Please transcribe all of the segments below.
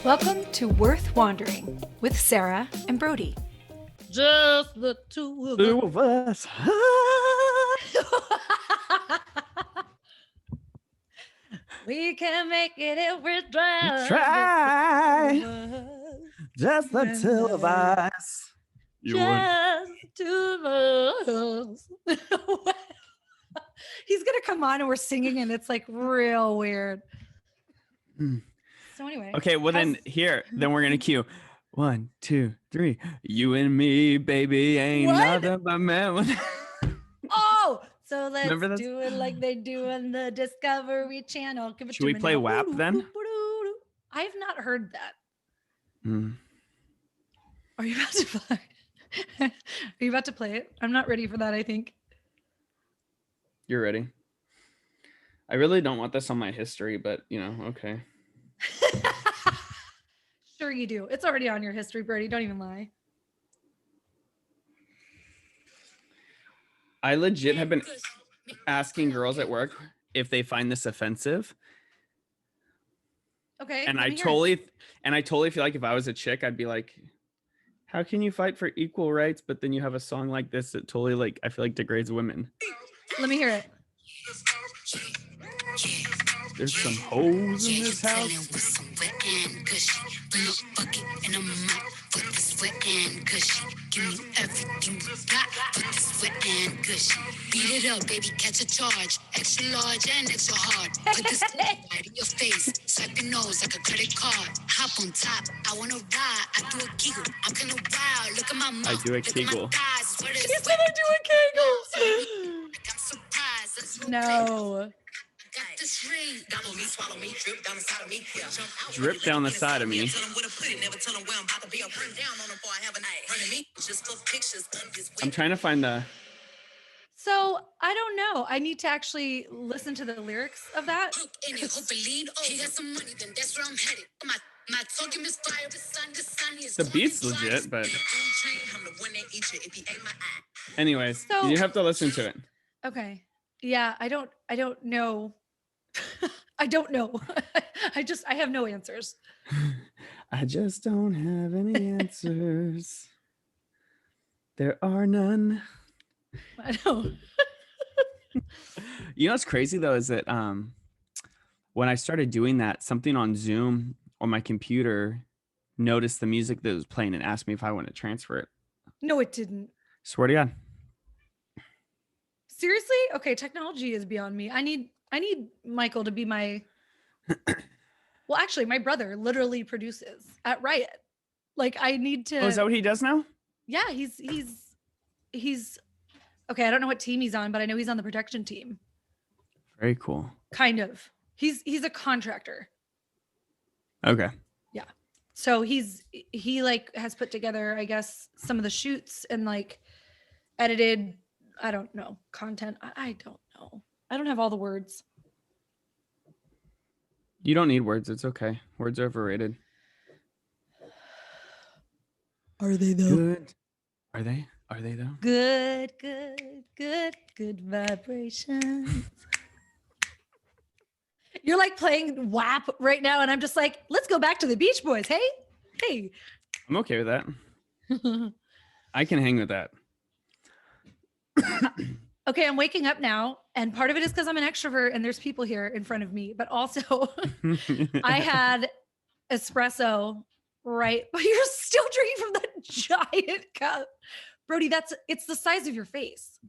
Welcome to Worth Wandering with Sarah and Brody. Just the two of us. We can make it if we try. Try. Just the two of us. Just two of us. He's gonna come on and we're singing and it's like real weird. So anyway. Okay, well then we're gonna cue 1, 2, 3. You and me, baby, ain't nothing but man. Oh, so let's Remember do it like they do on the Discovery Channel. Give it Should to we me play now. WAP then? I have not heard that. Hmm. Are you about to play? Are you about to play it? I'm not ready for that, I think. You're ready. I really don't want this on my history, but okay. Sure you do. It's already on your history, Brody. Don't even lie. I legit have been asking girls at work if they find this offensive. Okay. And I totally feel like if I was a chick, I'd be like, how can you fight for equal rights? But then you have a song like this that totally I feel like degrades women. Let me hear it. There's some hoes in this house. Give me everything you got, put this wet and gushy. Beat it up, baby, catch a charge. Extra large and extra hard. Put this right in your face. Swipe your nose like a credit card. Hop on top, I wanna ride. I do a giggle, I'm kinda wild. Look at my mouth, I do a look at giggle. my thighs. He said I do a kegel. Like I'm surprised. Let's go No. got this ring. Double me, swallow me, drip down the side of me. Drip down the side of me. I'm trying to find the. So I don't know. I need to actually listen to the lyrics of that. The beat's legit, but. Anyways, you have to listen to it. Okay. Yeah, I don't know. I don't know. I have no answers. I just don't have any answers. There are none. I don't. You know what's crazy though is that when I started doing that, something on Zoom on my computer noticed the music that was playing and asked me if I want to transfer it. No, it didn't. Swear to God. Seriously? Okay, technology is beyond me. I need Michael to be my. Well, actually, my brother literally produces at Riot. Like, I need to. Oh, is that what he does now? Yeah, he's. Okay, I don't know what team he's on, but I know he's on the production team. Very cool. Kind of. He's a contractor. Okay. Yeah. So he has put together, I guess, some of the shoots and edited. I don't know, content. I don't know. I don't have all the words. You don't need words. It's okay. Words are overrated. Are they though? Good. Are they? Are they though? Good vibrations. You're like playing WAP right now, and I'm just like, let's go back to the Beach Boys. Hey. I'm okay with that. I can hang with that. Okay, I'm waking up now, and part of it is because I'm an extrovert and there's people here in front of me, but also I had espresso, right? But you're still drinking from that giant cup. Brody, it's the size of your face.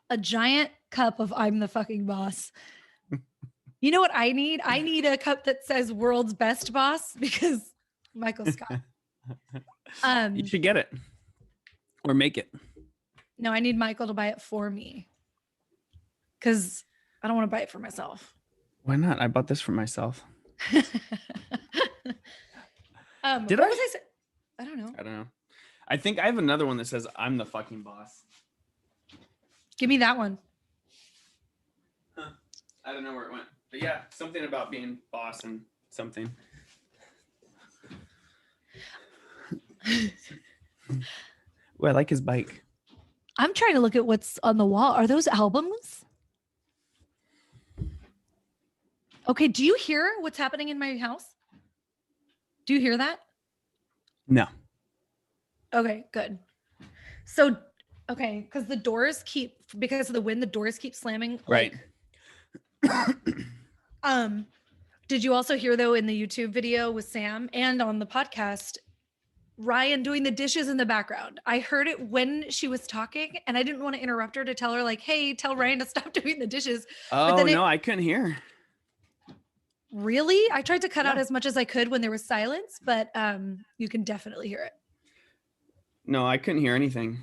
A giant cup of I'm the fucking boss. You know what I need? I need a cup that says world's best boss because Michael Scott. You should get it or make it. No, I need Michael to buy it for me because I don't want to buy it for myself. Why not? I bought this for myself. Did I? What was I say? I don't know. I think I have another one that says I'm the fucking boss. Give me that one. Huh. I don't know where it went. But yeah, something about being boss and something. Ooh, I like his bike. I'm trying to look at what's on the wall. Are those albums? Okay, do you hear what's happening in my house? Do you hear that? No. Okay, good. So, okay, because because of the wind, the doors keep slamming. Right. Did you also hear though in the YouTube video with Sam and on the podcast, Ryan doing the dishes in the background? I heard it when she was talking and I didn't want to interrupt her to tell her like, hey, tell Ryan to stop doing the dishes. Oh, then no, I couldn't hear. Really? I tried to cut out as much as I could when there was silence, but you can definitely hear it. No, I couldn't hear anything.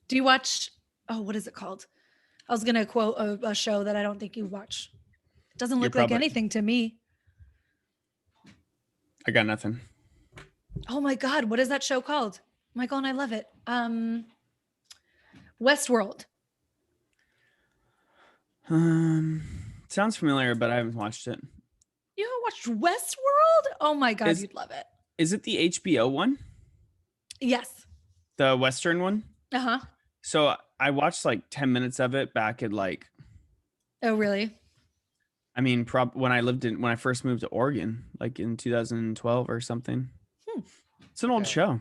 Do you watch, what is it called? I was going to quote a show that I don't think you watch. It doesn't look like anything to me. I got nothing. Oh my God. What is that show called? Michael and I love it. Westworld. Sounds familiar, but I haven't watched it. You haven't watched Westworld? Oh my God, you'd love it. Is it the HBO one? Yes. The Western one? Uh-huh. So I watched like 10 minutes of it back at like. Oh, really? I mean, when I first moved to Oregon, like in 2012 or something. It's an old show.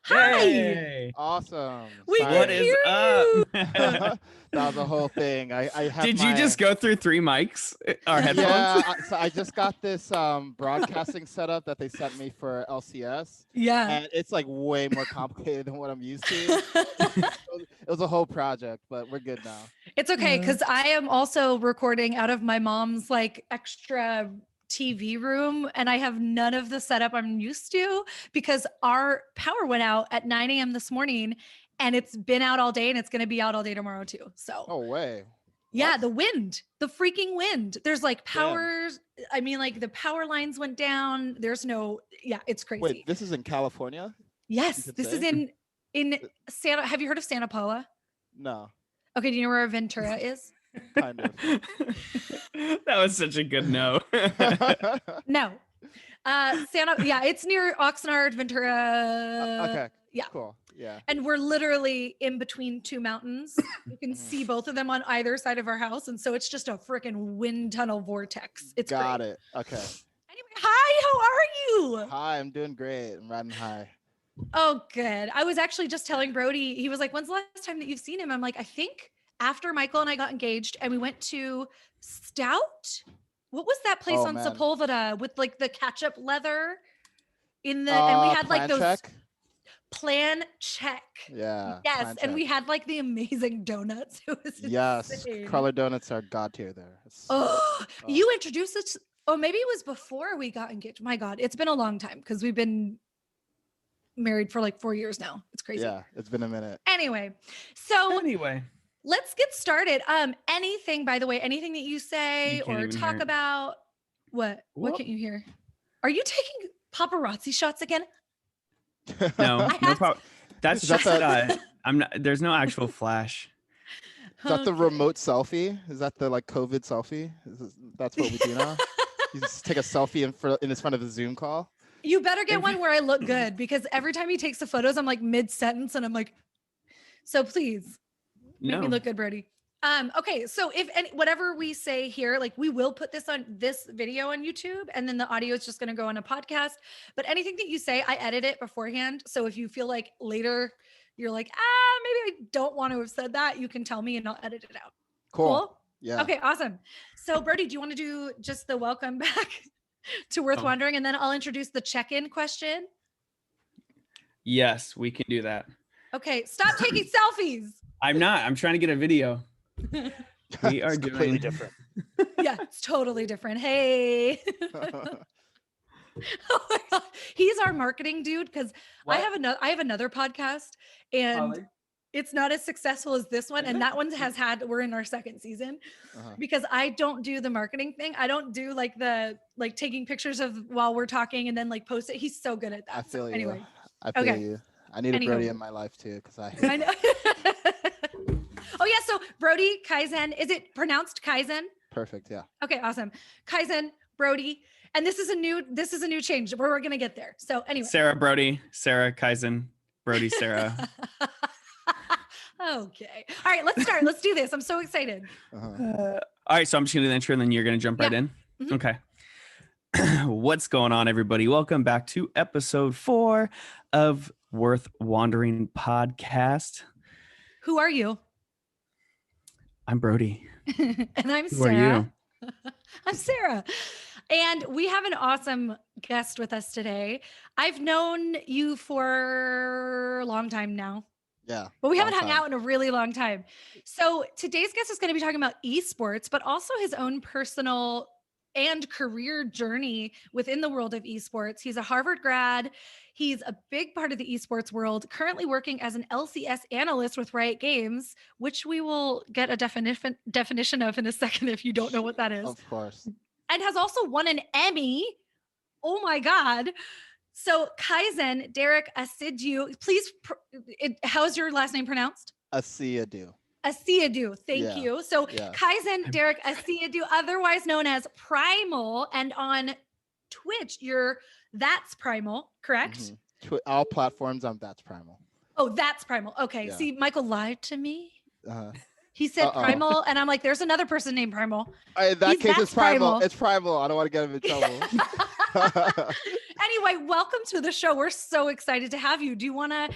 Hi. Hey. Awesome. We Sorry. What can is hear you. up? That was a whole thing. I have Did you just go through 3 mics or headphones? Yeah, so I just got this broadcasting setup that they sent me for LCS. Yeah. And it's like way more complicated than what I'm used to. It was a whole project, but we're good now. It's okay because I am also recording out of my mom's like extra TV room and I have none of the setup I'm used to because our power went out at 9 a.m. this morning and it's been out all day and it's going to be out all day tomorrow too. So, No way. yeah, What? the freaking wind. There's like powers. I mean, like the power lines went down. It's crazy. Wait, this is in California? Yes, could this is say? in Santa. Have you heard of Santa Paula? No, Okay, do you know where Ventura is? kind of. That was such a good no. No. It's near Oxnard, Ventura. Okay. yeah. Cool. Yeah. And we're literally in between 2 mountains. You can see both of them on either side of our house. And so it's just a freaking wind tunnel vortex. It's Got great. it. Okay. Anyway, hi, how are you? Hi, I'm doing great. I'm riding high. Oh, good. I was actually just telling Brody, he was like, when's the last time that you've seen him? I'm like, I think after Michael and I got engaged and we went to Stout. What was that place Oh, on man. Sepulveda with like the catch-up leather and we had like Plan those check? plan check. Yeah. Yes. plan And we check. had like the amazing donuts. It was Yes, insane. color donuts are god tier there. Oh, you introduced us. Oh, maybe it was before we got engaged. My God, it's been a long time because we've been married for like 4 years now. It's crazy. Yeah, it's been a minute. Anyway, so Anyway, let's get started. Anything, by the way, anything that you say You can't or even talk hear it. about, what Whoop. can't you hear? Are you taking paparazzi shots again? no, I have to- that's Is that just the- I'm not. There's no actual flash. Is that the Okay. remote selfie? Is that the like COVID selfie? That's what we do now. You just take a selfie in front of a Zoom call. You better get one where I look good because every time he takes the photos, I'm like mid-sentence and I'm like, so please make me No. look good, Brody. Okay, so whatever we say here, like we will put this video on YouTube and then the audio is just gonna go on a podcast. But anything that you say, I edit it beforehand. So if you feel like later you're like, maybe I don't want to have said that, you can tell me and I'll edit it out. Cool. Yeah. Okay, awesome. So Brody, do you want to do just the welcome back to Worth Oh. Wandering? And then I'll introduce the check-in question. Yes, we can do that. Okay, stop taking selfies. I'm not. I'm trying to get a video. We are It's completely doing different. Yeah, it's totally different. Hey. Oh my God. He's our marketing dude because I have another podcast and it's not as successful as this one. And that one we're in our 2nd season Uh-huh. because I don't do the marketing thing. I don't do like taking pictures of while we're talking and then like post it. He's so good at that. I feel you. Anyway, I feel okay. you. I need a Anywho. Brody in my life too, because I know. Oh yeah. So Brody, Kaizen, is it pronounced Kaizen? perfect. Yeah. Okay, awesome. Kaizen, Brody, And this is a new change. We're gonna get there. So anyway. Sarah, Brody, Sarah, Kaizen, Brody, Sarah. Okay. All right, let's start. Let's do this. I'm so excited. All right, so I'm just gonna do the intro and then you're gonna jump right in. Mhm. Okay. What's going on, everybody? Welcome back to episode 4 of Worth Wandering podcast. Who are you? I'm Brody. And I'm Who Sarah. are you? I'm Sarah. And we have an awesome guest with us today. I've known you for a long time now. Yeah. But we haven't long hung time. out in a really long time. So today's guest is going to be talking about esports, but also his own personal and career journey within the world of esports. He's a Harvard grad. He's a big part of the esports world, currently working as an LCS analyst with Riot Games, which we will get a definition of in a second if you don't know what that is. Of course. And has also won an Emmy. Oh my God. So Kaizen Derrick Asiedu, please, how's your last name pronounced? Asiedu. Asiedu, thank Yeah, you. So yeah. Kaizen Derrick Asiedu, otherwise known as Primal, and on Twitch, that's Primal, correct? Mhm. All platforms, that's Primal. Oh, that's Primal. Okay. Yeah. See, Michael lied to me. Uh-huh. He said Uh-oh. Primal, and I'm like, there's another person named Primal. In that case, That's it's Primal. Primal. It's Primal. I don't want to get him in trouble. Anyway, welcome to the show. We're so excited to have you. Do you want to,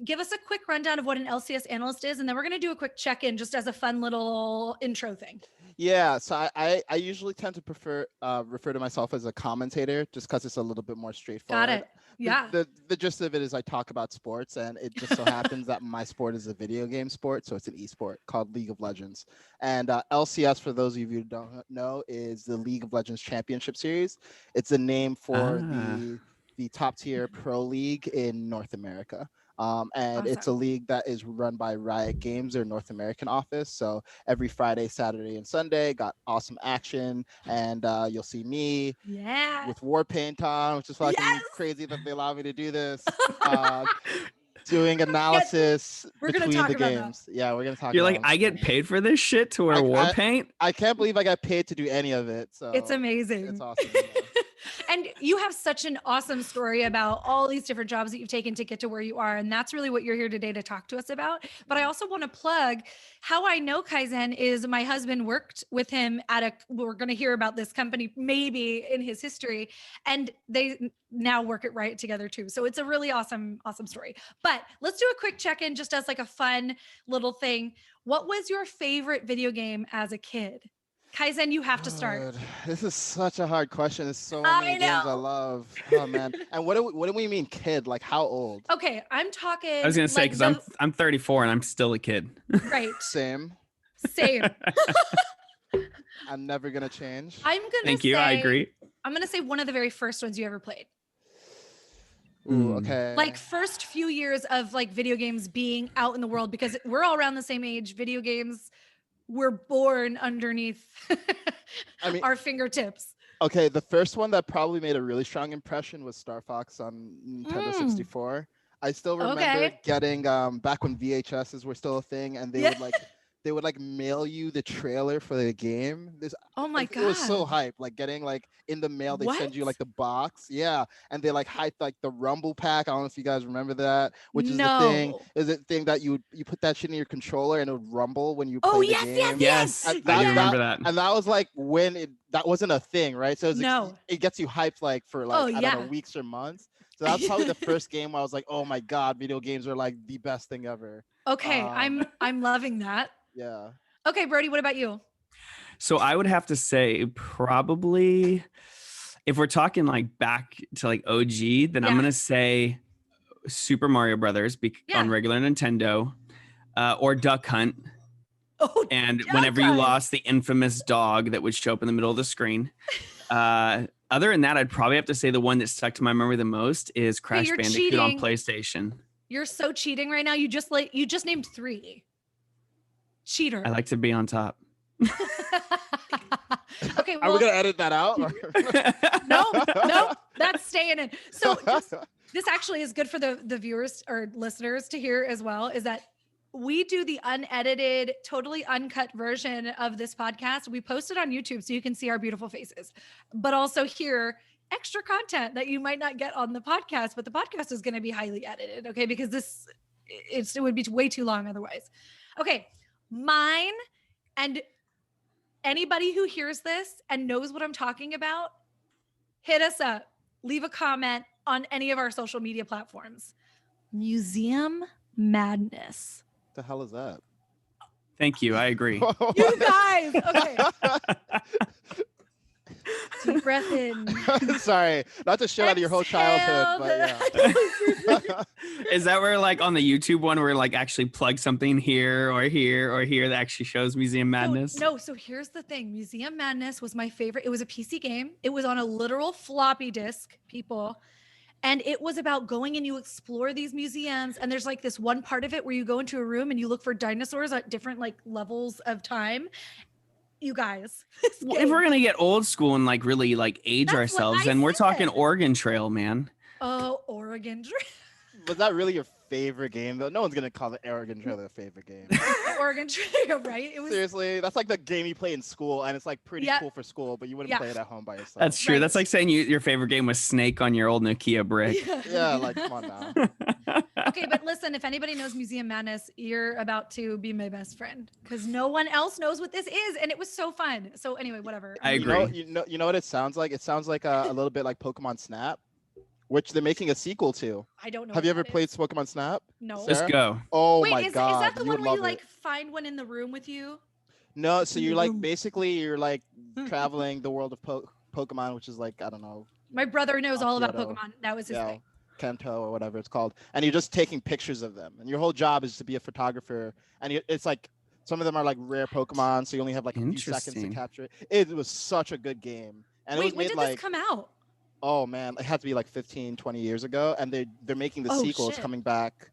give us a quick rundown of what an LCS analyst is? And then we're going to do a quick check-in just as a fun little intro thing. Yeah, so I usually tend to refer to myself as a commentator just because it's a little bit more straightforward. Got it. Yeah. The gist of it is I talk about sports, and it just so happens that my sport is a video game sport, so it's an esport called League of Legends. And LCS, for those of you who don't know, is the League of Legends Championship Series. It's a name for the top tier pro league in North America. And it's a Awesome. league that is run by Riot Games, their North American office. So every Friday, Saturday, and Sunday got awesome action. And you'll see me Yeah. with war paint on, which is fucking Yes! crazy that they allow me to do this. Doing analysis We're gonna between talk the about that. games. Yeah, we're gonna talk. You're about like, I get paid for this shit to wear I- war I- paint? I can't believe I got paid to do any of it. So It's amazing. It's awesome. Yeah. And you have such an awesome story about all these different jobs that you've taken to get to where you are. And that's really what you're here today to talk to us about. But I also want to plug how I know Kaizen is my husband worked with him we're going to hear about this company maybe in his history. And they now work at Riot together too. So it's a really awesome, awesome story. But let's do a quick check-in just as like a fun little thing. What was your favorite video game as a kid? Kaizen, you have to start. God, this is such a hard question. There's so I many games I know. love. Oh man. And what do we mean kid? Like how old? Okay, I'm talking. I was gonna say, because I'm 34 and I'm still a kid. right. Same. Same. I'm never gonna change. I'm gonna Thank you. I agree. I'm gonna say one of the very first ones you ever played. Ooh, okay. Like first few years of like video games being out in the world, because we're all around the same age. Video games were born underneath I mean- our fingertips. Okay, the first one that probably made a really strong impression was Star Fox on Nintendo 64. I still remember Okay. getting back when VHSs were still a thing, and they would mail you the trailer for the game. Oh my It was so God. hype, like getting like in the mail, they send you What? like the box. Yeah. And they like hyped like the Rumble pack. I don't know if you guys remember that, which is the thing. No. Is the thing that you put that shit in your controller and it would rumble when you play Oh the yes, game. yes, Yes, yes. And I do that- remember that. And that was like when that wasn't a thing, right? So No. it gets you hyped like for like Oh, I don't yeah. know, weeks or months. So that's probably the first game where I was like, oh my God, video games are like the best thing ever. Okay, Um, I'm loving that. Yeah. Okay, Brody, what about you? So I would have to say probably, if we're talking like back to like OG, then I'm Yeah. gonna say Super Mario Brothers Yeah. on regular Nintendo, or Duck Hunt. Oh, And Duck whenever you Hunt. lost the infamous dog that would show up in the middle of the screen. Other than that, I'd probably have to say the one that stuck to my memory the most is Crash you're Bandicoot on cheating. PlayStation. you're so cheating right now. You just named 3. Cheater. I like to be on top. Okay, Are well, we gonna edit that out? no, that's staying in. So this actually is good for the viewers or listeners to hear as well, is that we do the unedited, totally uncut version of this podcast. We post it on YouTube so you can see our beautiful faces, but also hear extra content that you might not get on the podcast, but the podcast is going to be highly edited. Okay. Because it would be way too long otherwise. Okay. Mine, and anybody who hears this and knows what I'm talking about, hit us up, leave a comment on any of our social media platforms. Museum madness. The hell is that? Thank you. I agree. You guys. Okay. Deep breath in. Sorry, not to shit out of your whole childhood, but yeah. Is that where like on the YouTube one where like actually plug something here or here or here that actually shows Museum Madness? No, so here's the thing. Museum Madness was my favorite. It was a PC game. It was on a literal floppy disk, people. And it was about going and you explore these museums. And there's like this one part of it where you go into a room and you look for dinosaurs at different like levels of time. You guys. Well, if we're going to get old school and like really like age That's what ourselves, I then we're talking said. Oregon Trail, man. Oh, Oregon Trail. Was that really your favorite game though? No one's gonna call the Oregon Trail their favorite game. Oregon Trail, right? It was Seriously, that's like the game you play in school, and it's like pretty Yeah. cool for school, but you wouldn't Yeah. play it at home by yourself. That's true. Right. That's like saying your favorite game was Snake on your old Nokia brick. Yeah, like come on now. Okay, but listen, if anybody knows Museum Madness, you're about to be my best friend because no one else knows what this is, and it was so fun. So anyway, whatever. I You know, agree. you know what it sounds like? It sounds like a little bit like Pokemon Snap, which they're making a sequel to. I don't know. Have you what ever that played is. Pokemon Snap? No. Sarah? Let's go. Oh Wait, my is god, that the you one would where you love like it. find one in the room with you? No, so in the you're like room? basically you're like traveling the world of Pokemon, which is like I don't know, My brother knows all about Kyoto. Pokemon. That was his yeah, thing. Kanto or whatever it's called, and you're just taking pictures of them, and your whole job is to be a photographer, and it's like some of them are like rare Pokemon, so you only have like a few seconds to Interesting. capture it. It was such a good game, and it Wait, was when made did like this come out? oh man, it had to be like 15, 20 years ago, and they're making the Oh, sequel. It's shit. coming back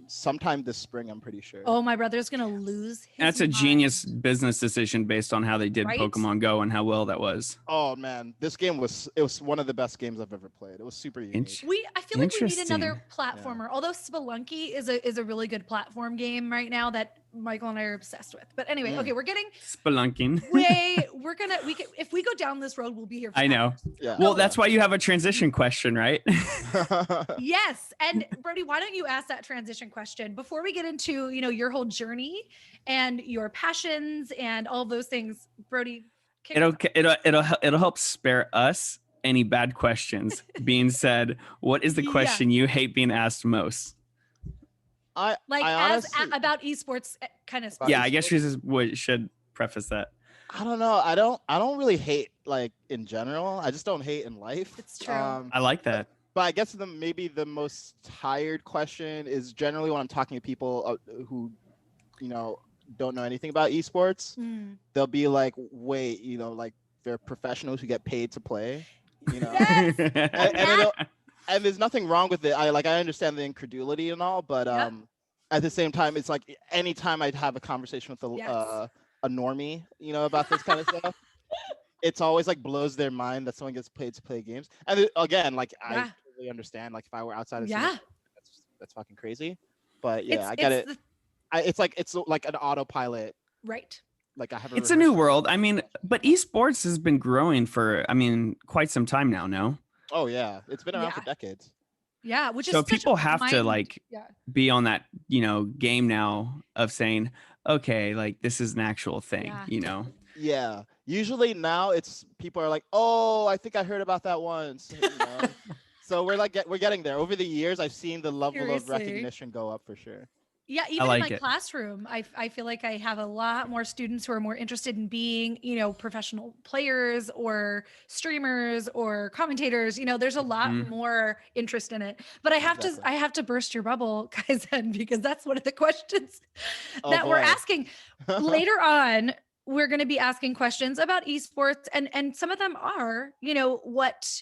sometime this spring, I'm pretty sure. Oh, my brother's gonna lose his That's a mind. genius business decision based on how they did Right? Pokemon Go and how well that was. Oh man, this game was one of the best games I've ever played. It was super unique. I feel like we need another Interesting. platformer. Although Spelunky is a really good platform game right now that Michael and I are obsessed with. But anyway, okay, we're getting Spelunking. if we go down this road, we'll be here for I know. hours. Yeah. Well, that's why you have a transition question, right? Yes. And Brody, why don't you ask that transition question before we get into, your whole journey and your passions and all those things? Brody, kick us off. It'll help spare us any bad questions. Being said, what is the Yeah. question you hate being asked most? I honestly, about esports kind of About Yeah, I guess esports? we should preface that. I don't know. I don't really hate like in general. I just don't hate in life. It's true. I like that. But I guess maybe the most tired question is generally when I'm talking to people who, don't know anything about esports. Mm. They'll be like, "Wait, like they're professionals who get paid to play." Yes. And there's nothing wrong with it. I understand the incredulity and all, but Yep. at the same time, it's like anytime I'd have a conversation with Yes. a normie, about this kind of stuff, it's always like blows their mind that someone gets paid to play games. And again, like Yeah. I totally understand. Like if I were outside of the Yeah. scene, that's fucking crazy. But yeah, I get it. It's like an autopilot. Right. Like I have. It's a new world. I mean, but esports has been growing for, quite some time now, no? Oh yeah, it's been around for Yeah. decades. Yeah. Which is So such people have to mind- like yeah. be on that, game now of saying, okay, like this is an actual thing, Yeah. Yeah. Usually now it's people are like, oh, I think I heard about that once. So we're getting there. Over the years, I've seen the level Seriously. of recognition go up for sure. Yeah, even like in my it. classroom, I feel like I have a lot more students who are more interested in being, professional players or streamers or commentators. There's a lot Mhm. more interest in it. But I have Exactly. to burst your bubble, Kaizen, because that's one of the questions Oh, that we're boy. asking. Later on, we're going to be asking questions about esports, and some of them are, what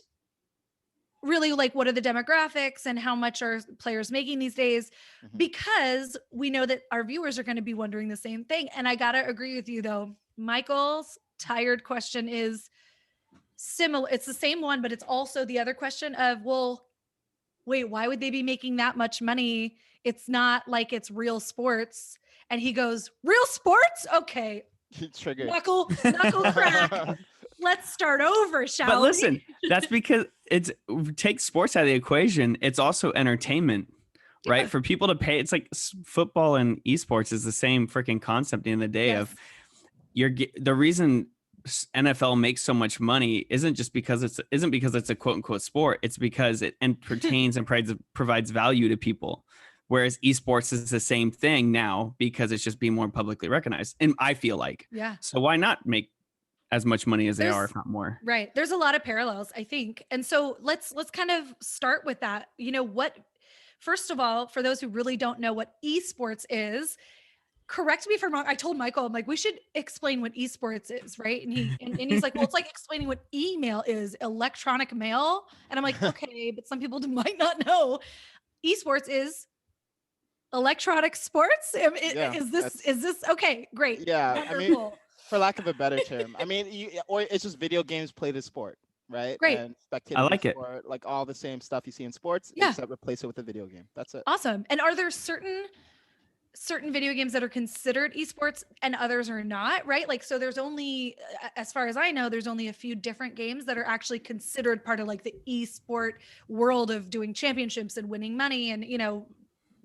really like what are the demographics and how much are players making these days, Mhm. because we know that our viewers are going to be wondering the same thing. And I gotta agree with you though, Michael's tired question is similar. It's the same one, but it's also the other question of, well, wait, why would they be making that much money? It's not like it's real sports. And he goes, real sports? Okay. Triggered. Knuckle crack. Let's start over, shall But we? listen, that's because take sports out of the equation. It's also entertainment, right? Yeah. For people to pay, it's like football and esports is the same freaking concept at the end of the day. Yes. Of the reason NFL makes so much money isn't because it's a quote unquote sport. It's because it entertains and provides value to people. Whereas esports is the same thing now because it's just being more publicly recognized. And I feel like, Yeah. so why not make as much money as they are, if not more? Right. There's a lot of parallels, I think. And so let's kind of start with that. First of all, for those who really don't know what esports is, correct me if I'm wrong. I told Michael, I'm like, we should explain what esports is, right? And he's like, well, it's like explaining what email is, electronic mail. And I'm like, okay, but some people might not know. Esports is electronic sports. Is this okay? Great. Yeah, Wonderful. I mean, for lack of a better term, I mean, or it's just video games played as sport, right? Great. And spectating I like it. sport, like all the same stuff you see in sports, Yeah. except replace it with a video game. That's it. Awesome. And are there certain video games that are considered esports and others are not, right? Like, so there's only, as far as I know, there's only a few different games that are actually considered part of like the esport world of doing championships and winning money and,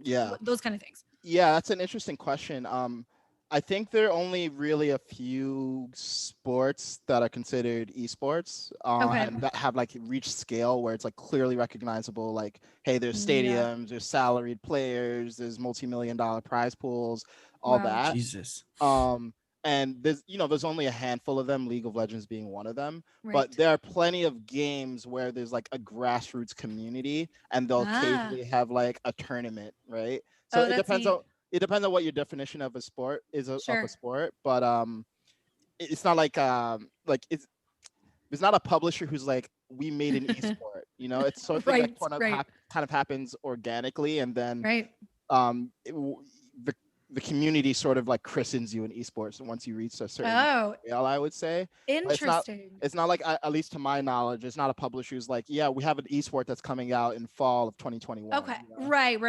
Yeah. those kind of things. Yeah, that's an interesting question. I think there are only really a few sports that are considered esports and that have like reached scale where it's like clearly recognizable. Like, hey, there's stadiums, there's salaried players, there's multi-million-dollar prize pools, all that. Jesus. And there's only a handful of them, League of Legends being one of them. Right. But there are plenty of games where there's like a grassroots community and they'll occasionally have like a tournament, right? So it depends on what your definition of a sport is of a sport. But it's not like there's not a publisher who's like, we made an esport, it's sort of thing that kind of happens organically, and then the community sort of like christens you in esports once you reach a certain scale, I would say. Interesting. It's not like, at least to my knowledge, it's not a publisher who's like, yeah, we have an esport that's coming out in fall of 2021. Okay. Right.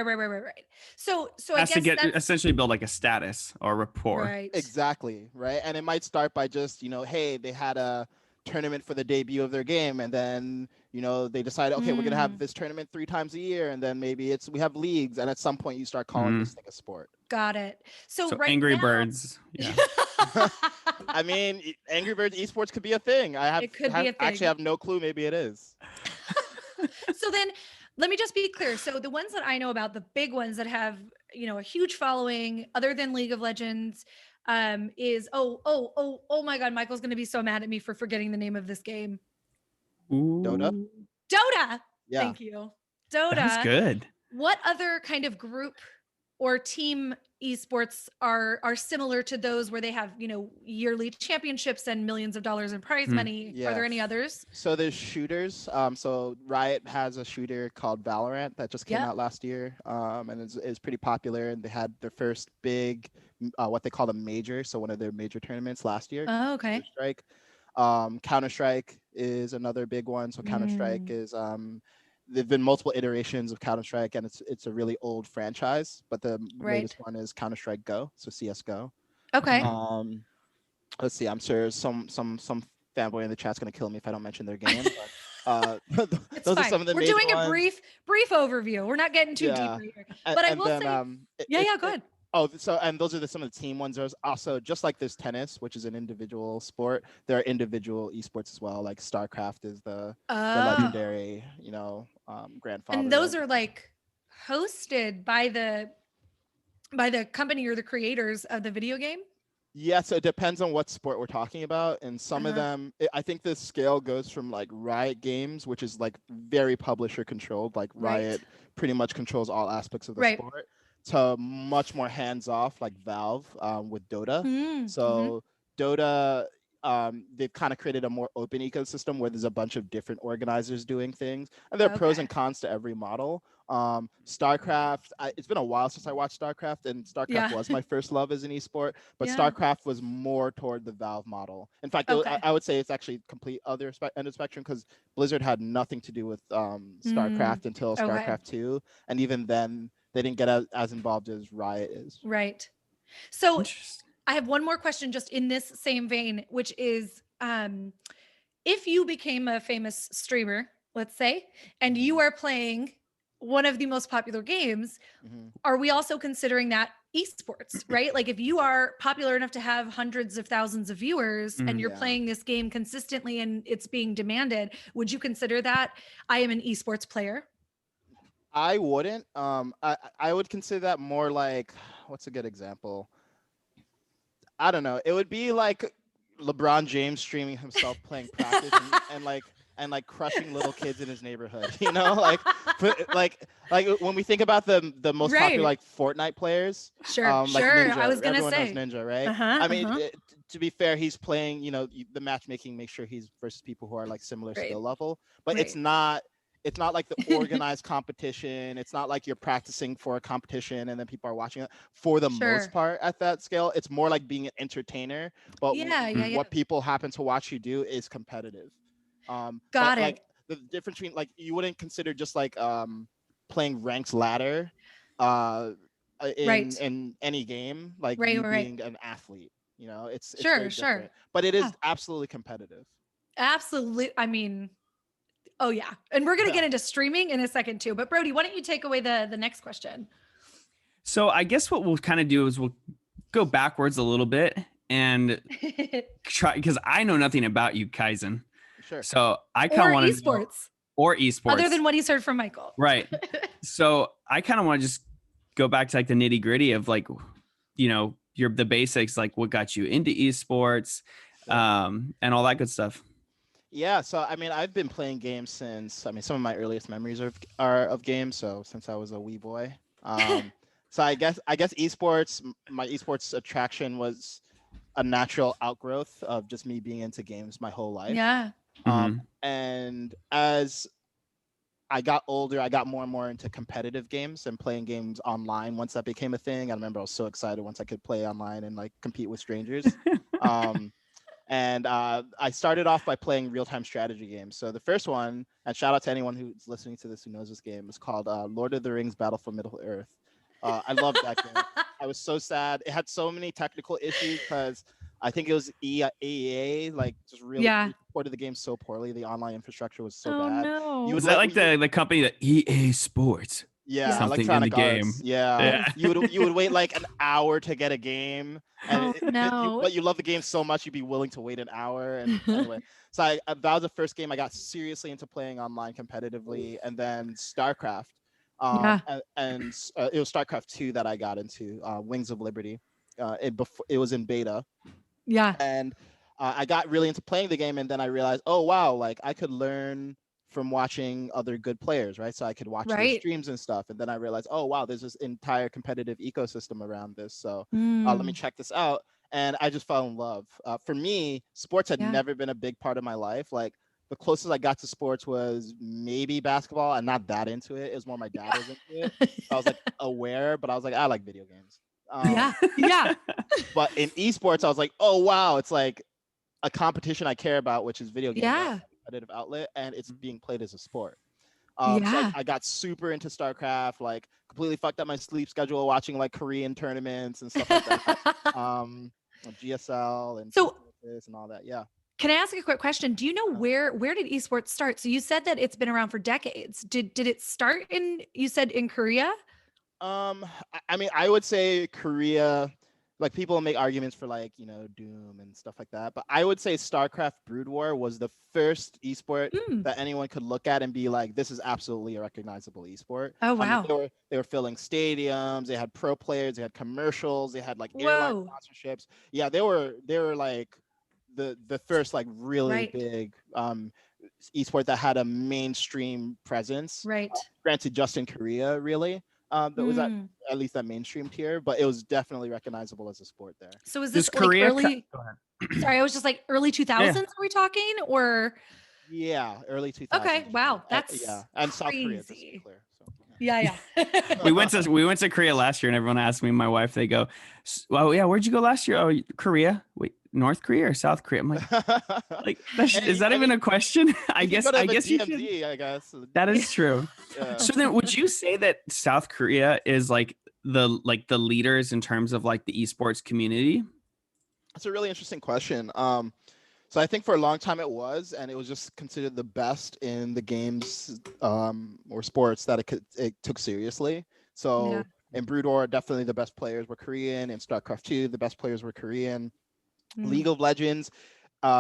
So I guess to get essentially build like a status or rapport. Right. Exactly. Right. And it might start by just, hey, they had a tournament for the debut of their game, and then they decided, okay, we're gonna have this tournament 3 times a year, and then maybe we have leagues, and at some point you start calling this thing a sport. Got it. So right Angry now, Birds. Yeah. I mean, Angry Birds esports could be a thing. Actually have no clue. Maybe it is. So then let me just be clear. So the ones that I know about, the big ones that have, a huge following other than League of Legends, is oh my God, Michael's going to be so mad at me for forgetting the name of this game. Ooh. Dota. Yeah. Thank you. Dota. That's good. What other kind of group or team esports are similar to those where they have, yearly championships and millions of dollars in prize money? Yes. Are there any others? So there's shooters. So Riot has a shooter called Valorant that just came out last year, and it's pretty popular. And they had their first big, what they call a major, so one of their major tournaments last year. Oh, okay. Counter-Strike is another big one. So Counter-Strike is there've been multiple iterations of Counter-Strike, and it's a really old franchise, but the latest one is Counter-Strike Go, so CS:GO. Okay. Let's see. I'm sure some fanboy in the chat's gonna kill me if I don't mention their game. But, it's those fine. are some of the We're major doing a ones. brief overview. We're not getting too deep here. But I will say, go ahead. Oh, so and those are some of the team ones. There's also, just like there's tennis, which is an individual sport, there are individual esports as well. Like StarCraft is the legendary, grandfather. And those are like hosted by the company or the creators of the video game? Yeah, so it depends on what sport we're talking about. And some of them, I think the scale goes from like Riot Games, which is like very publisher controlled, like Riot pretty much controls all aspects of the sport, to much more hands off, like Valve with Dota. Dota, they've kind of created a more open ecosystem where there's a bunch of different organizers doing things, and there are pros and cons to every model. StarCraft, it's been a while since I watched StarCraft, and StarCraft was my first love as an esport, but StarCraft was more toward the Valve model. In fact, I would say it's actually complete other end of spectrum, because Blizzard had nothing to do with StarCraft until StarCraft 2, and even then they didn't get as involved as Riot is. Right. So I have one more question just in this same vein, which is if you became a famous streamer, let's say, and you are playing one of the most popular games, are we also considering that esports, right? Like if you are popular enough to have hundreds of thousands of viewers and you're playing this game consistently and it's being demanded, would you consider that I am an esports player? I wouldn't. I would consider that more like, what's a good example? I don't know. It would be like LeBron James streaming himself playing practice and like crushing little kids in his neighborhood. You know, like when we think about the most popular like Fortnite players. Sure, like sure. Ninja. I was gonna Everyone say knows Ninja, right? I mean, to be fair, he's playing. You know, the matchmaking makes sure he's versus people who are like similar skill level, but it's not. It's not like the organized competition. It's not like you're practicing for a competition and then people are watching it. For the most part at that scale, it's more like being an entertainer. But what people happen to watch you do is competitive. Got it. Like the difference between like you wouldn't consider just like playing ranked ladder in any game, like you being an athlete. You know, it's very different. But it is absolutely competitive. Absolutely. I mean, oh yeah. And we're going to get into streaming in a second too, but Brody, why don't you take away the next question? So I guess what we'll kind of do is we'll go backwards a little bit and try, because I know nothing about you, Kaizen. Sure. So I kind of want to esports. Or esports. Other than what he's heard from Michael. Right. So I kind of want to just go back to like the nitty gritty of like, you know, the basics, like what got you into esports, and all that good stuff. Yeah, so I mean, I've been playing games since, some of my earliest memories are of games. So since I was a wee boy, so I guess esports, my esports attraction was a natural outgrowth of just me being into games my whole life. Yeah. And as I got older, I got more and more into competitive games and playing games online. Once that became a thing, I remember I was so excited once I could play online and like compete with strangers. And I started off by playing real-time strategy games. So the first one, and shout out to anyone who's listening to this who knows this game, is called Lord of the Rings Battle for Middle-earth. I loved that game. I was so sad. It had so many technical issues because I think it was EA, like just really supported the game so poorly. The online infrastructure was so bad. No. Was that like the company that EA Sports? Yeah, something Electronic in the game. Arts. Yeah. You would wait like an hour to get a game, and but you love the game so much you'd be willing to wait an hour. And anyway, so that was the first game I got seriously into playing online competitively, and then StarCraft. And it was StarCraft 2 that I got into, Wings of Liberty. It was in beta. Yeah. And I got really into playing the game, and then I realized, oh wow, like I could learn from watching other good players, right? So I could watch their streams and stuff. And then I realized, oh wow, there's this entire competitive ecosystem around this. So let me check this out. And I just fell in love. For me, sports had never been a big part of my life. Like the closest I got to sports was maybe basketball. I'm not that into it. It was more my dad was into it. I was like aware, but I was like, I like video games. But in esports, I was like, oh wow, it's like a competition I care about, which is video games. Yeah. Competitive outlet, and it's being played as a sport. So I got super into StarCraft, like completely fucked up my sleep schedule watching like Korean tournaments and stuff like that. GSL and so and all that. Yeah. Can I ask a quick question? Do you know where did esports start? So you said that it's been around for decades. Did it start you said in Korea? I mean, I would say Korea. Like people make arguments for like, you know, Doom and stuff like that. But I would say StarCraft Brood War was the first esport that anyone could look at and be like, this is absolutely a recognizable esport. Oh, wow. I mean, they were filling stadiums. They had pro players. They had commercials. They had like airline sponsorships. Yeah, they were like the first like really big esport that had a mainstream presence. Right. Granted, just in Korea, really. that was at least that mainstream tier, but it was definitely recognizable as a sport there. So is Does this like Korea early? Go ahead. Sorry, I was just like early 2000s. Are we talking or? Yeah, early 2000s. Okay, wow, that's yeah, and crazy. South Korea, just to be clear. So, yeah. we went to Korea last year, and everyone asked me and my wife. They go, "Well, yeah, where'd you go last year? Oh, Korea. Wait, North Korea or South Korea?" I'm like, is that even a question? I guess you should. I guess That is true. Yeah. So then, would you say that South Korea is like the leaders in terms of like the esports community? That's a really interesting question. So I think for a long time it was just considered the best in the games or sports that it took seriously. So in Brood War, definitely the best players were Korean. In StarCraft 2, the best players were Korean. League of Legends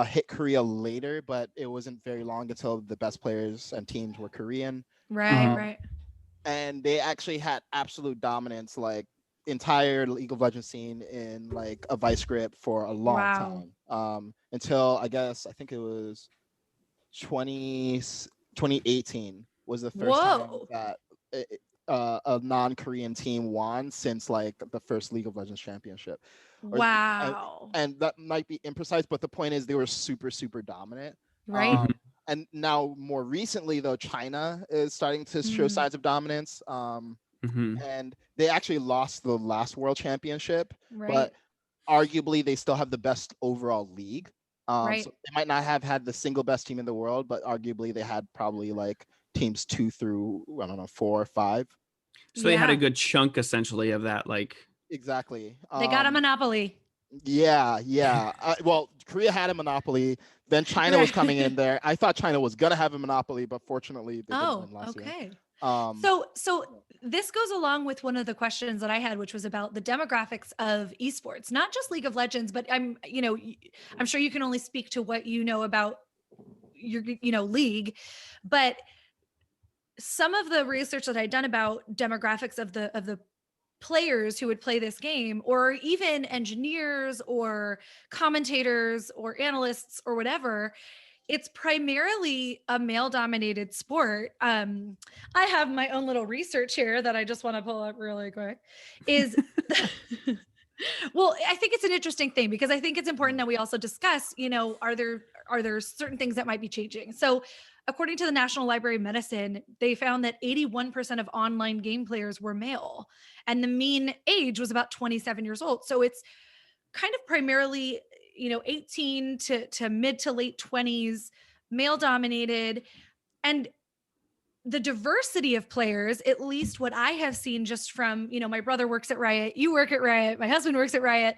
hit Korea later, but it wasn't very long until the best players and teams were Korean. Right. And they actually had absolute dominance, like entire League of Legends scene in like a vice grip for a long time. Until I think it was 2018 was the first time that a non-Korean team won since like the first League of Legends championship. And that might be imprecise, but the point is they were super, super dominant. Right. And now more recently though, China is starting to show signs of dominance. And they actually lost the last world championship, but arguably they still have the best overall league. So they might not have had the single best team in the world, but arguably they had probably like teams 2 through 4 or 5. So they had a good chunk essentially of that, like exactly. They got a monopoly. Yeah. Well, Korea had a monopoly. Then China was coming in there. I thought China was gonna have a monopoly, but fortunately they didn't win last year. So this goes along with one of the questions that I had, which was about the demographics of esports, not just League of Legends, but I'm sure you can only speak to what you know about your, league, but some of the research that I'd done about demographics of the players who would play this game, or even engineers or commentators or analysts or whatever, it's primarily a male dominated sport. I have my own little research here that I just want to pull up really quick well, I think it's an interesting thing because I think it's important that we also discuss, are there certain things that might be changing? So according to the National Library of Medicine, they found that 81% of online game players were male and the mean age was about 27 years old. So it's kind of primarily 18 to mid to late 20s, male dominated. And the diversity of players, at least what I have seen just from, my brother works at Riot, you work at Riot, my husband works at Riot.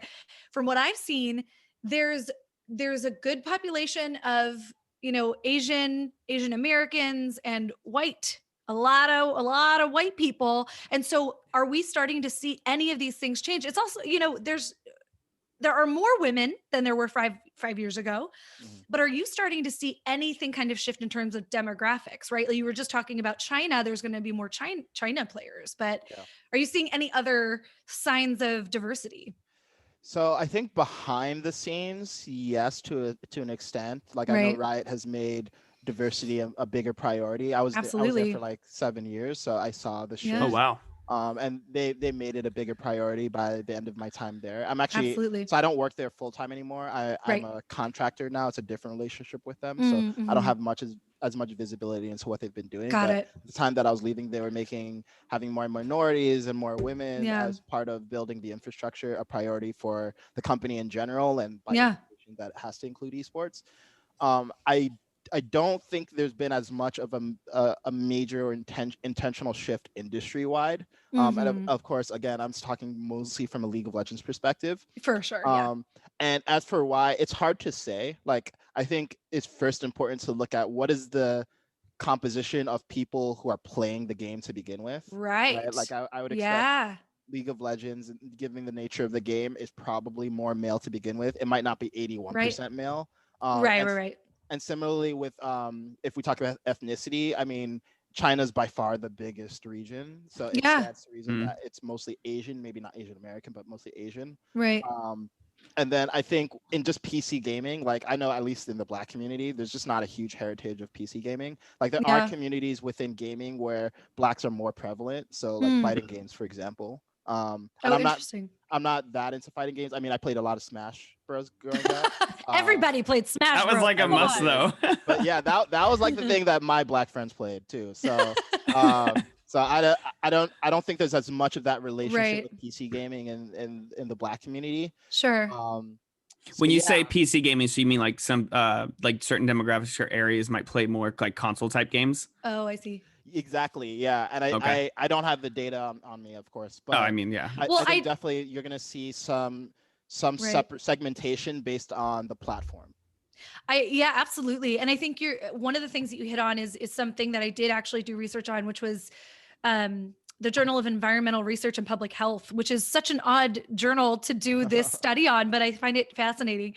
From what I've seen, there's a good population of, Asian Americans and white, a lot of white people. And so are we starting to see any of these things change? It's also, there are more women than there were five years ago, but are you starting to see anything kind of shift in terms of demographics, right? Like you were just talking about China, there's going to be more China players, but are you seeing any other signs of diversity? So I think behind the scenes, yes, to an extent. Like I know Riot has made diversity a bigger priority. I was there for like 7 years, so I saw the shift. Oh wow. And they made it a bigger priority by the end of my time there. I'm actually so I don't work there full time anymore. I'm a contractor now. It's a different relationship with them, so I don't have as much visibility into what they've been doing. At the time that I was leaving, they were having more minorities and more women as part of building the infrastructure a priority for the company in general, and by implication that it has to include esports. I don't think there's been as much of a major or intentional shift industry wide. And of course, again, I'm talking mostly from a League of Legends perspective. For sure. And as for why, it's hard to say. Like, I think it's first important to look at what is the composition of people who are playing the game to begin with. Right? Like I would expect League of Legends, given the nature of the game, is probably more male to begin with. It might not be 81% male. Right. And similarly with if we talk about ethnicity, I mean, China's by far the biggest region. So that's the reason that it's mostly Asian, maybe not Asian American, but mostly Asian. Right. And then I think in just PC gaming, like I know at least in the Black community, there's just not a huge heritage of PC gaming. Like there are Yeah. communities within gaming where Blacks are more prevalent. So like Hmm. fighting games, for example. And Oh, I'm interesting. not that into fighting games. I mean, I played a lot of Smash Bros growing up. Everybody played Smash That was Bros. like a Come must, on. though. But yeah, that was like the thing that my Black friends played too. So so I don't think there's as much of that relationship Right. with PC gaming in the Black community. Sure. So When you yeah. say PC gaming, so you mean like some like certain demographics or areas might play more like console type games? Oh, I see. Exactly, yeah, and Okay. I don't have the data on me, of course, but Oh, I mean, yeah. Well, I think definitely you're gonna see some Right. separate segmentation based on the platform. Yeah, absolutely. And I think you're one of the things that you hit on is something that I did actually do research on, which was the Journal of Environmental Research and Public Health, which is such an odd journal to do this study on, but I find it fascinating.